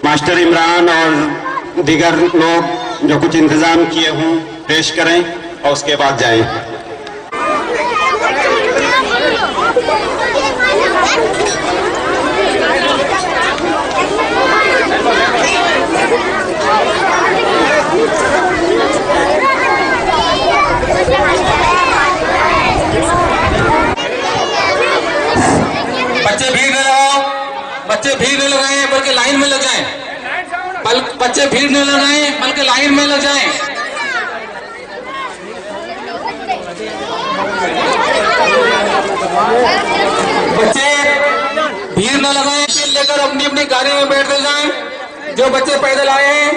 मास्टर इमरान और दीगर लोग जो कुछ इंतजाम किए हों पेश करें और उसके बाद जाएं। बच्चे भीड़ न लगाओ, बच्चे भीड़ न लगाएं बल्कि लाइन में लग जाएं। बच्चे भीड़ न लगाएं बल्कि लाइन में लग जाएं। बच्चे भीड़ न लगाएं, लेकर अपनी अपनी गाड़ी में बैठ जाएं। जो बच्चे पैदल आए हैं